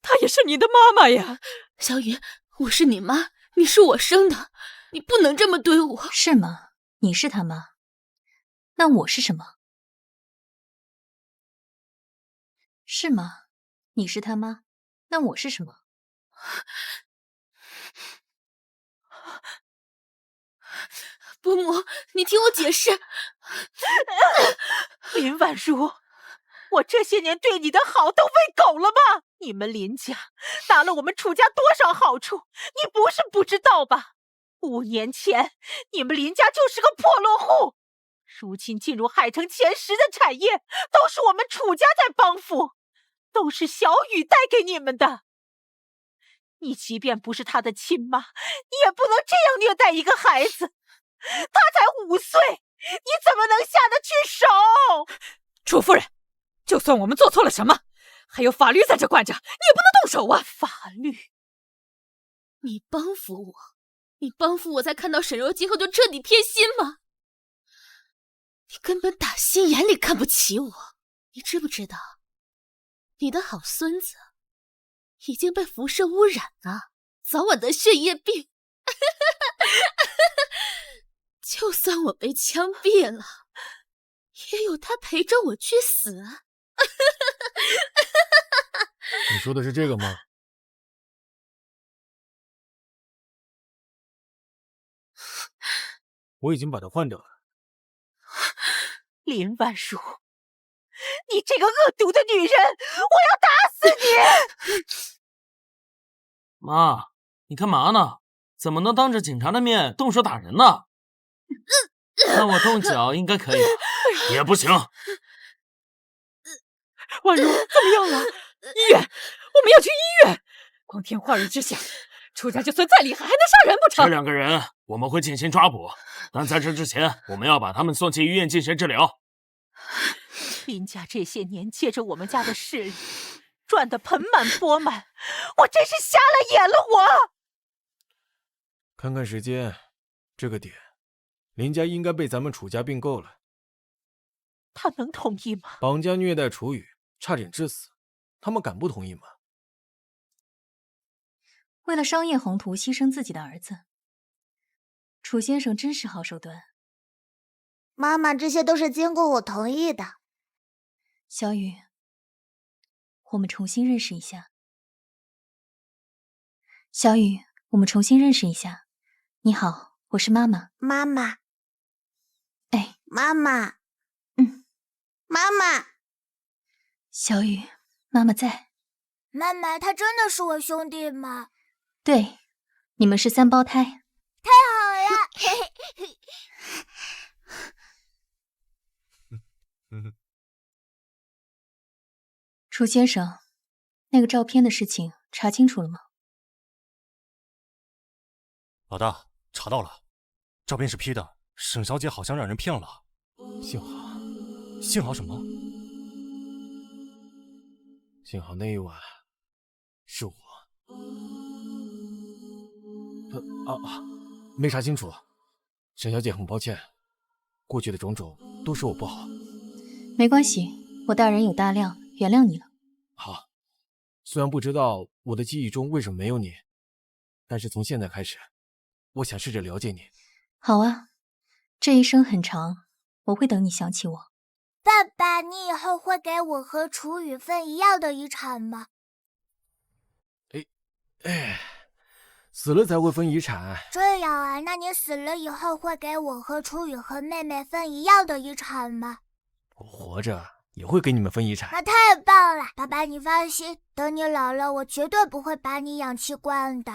她也是你的妈妈呀。小雨，我是你妈，你是我生的，你不能这么对我。是吗？你是她妈，那我是什么？是吗？你是她妈，那我是什么？伯母，你听我解释。林婉如，我这些年对你的好都喂狗了吗？你们林家拿了我们楚家多少好处，你不是不知道吧？5年前，你们林家就是个破落户，如今进入海城前10的产业，都是我们楚家在帮扶。都是小雨带给你们的。你即便不是他的亲妈，你也不能这样虐待一个孩子。他才5岁，你怎么能下得去手？楚夫人，就算我们做错了什么，还有法律在这管着，你也不能动手啊！法律？你帮扶我，你帮扶我才看到沈若金后就彻底偏心吗？你根本打心眼里看不起我，你知不知道？你的好孙子已经被辐射污染了，早晚得血液病。就算我被枪毙了，也有他陪着我去死啊！你说的是这个吗？我已经把它换掉了。林婉如，你这个恶毒的女人，我要打死你！妈，你干嘛呢？怎么能当着警察的面动手打人呢？那我动脚应该可以吧？也不行。婉如，怎么样了？医院，我们要去医院。光天化日之下，楚家就算再厉害，还能杀人不成？这2个人我们会进行抓捕，但在这之前，我们要把他们送进医院进行治疗。林家这些年借着我们家的势力，赚得盆满钵满，我真是瞎了眼了！我看看时间，这个点，林家应该被咱们楚家并购了。他能同意吗？绑架虐待楚雨，差点致死，他们敢不同意吗？为了商业宏图牺牲自己的儿子，楚先生真是好手段。妈妈，这些都是经过我同意的。小雨，我们重新认识一下。小雨，我们重新认识一下。你好，我是妈妈。妈妈。哎，妈妈。妈妈。小雨，妈妈在。妈妈，他真的是我兄弟吗？对，你们是3胞胎。太好了！楚先生，那个照片的事情查清楚了吗？老大，查到了，照片是 P 的，沈小姐好像让人骗了。幸好，幸好什么？幸好那一晚是我。没查清楚，沈小姐很抱歉，过去的种种都是我不好。没关系，我大人有大量，原谅你了。好，虽然不知道我的记忆中为什么没有你，但是从现在开始，我想试着了解你。好啊，这一生很长，我会等你想起我。爸爸，你以后会给我和楚雨分一样的遗产吗？死了才会分遗产。这样啊，那你死了以后会给我和楚雨和妹妹分一样的遗产吗？我活着也会给你们分遗产。那太棒了，爸爸你放心，等你老了，我绝对不会把你氧气罐的。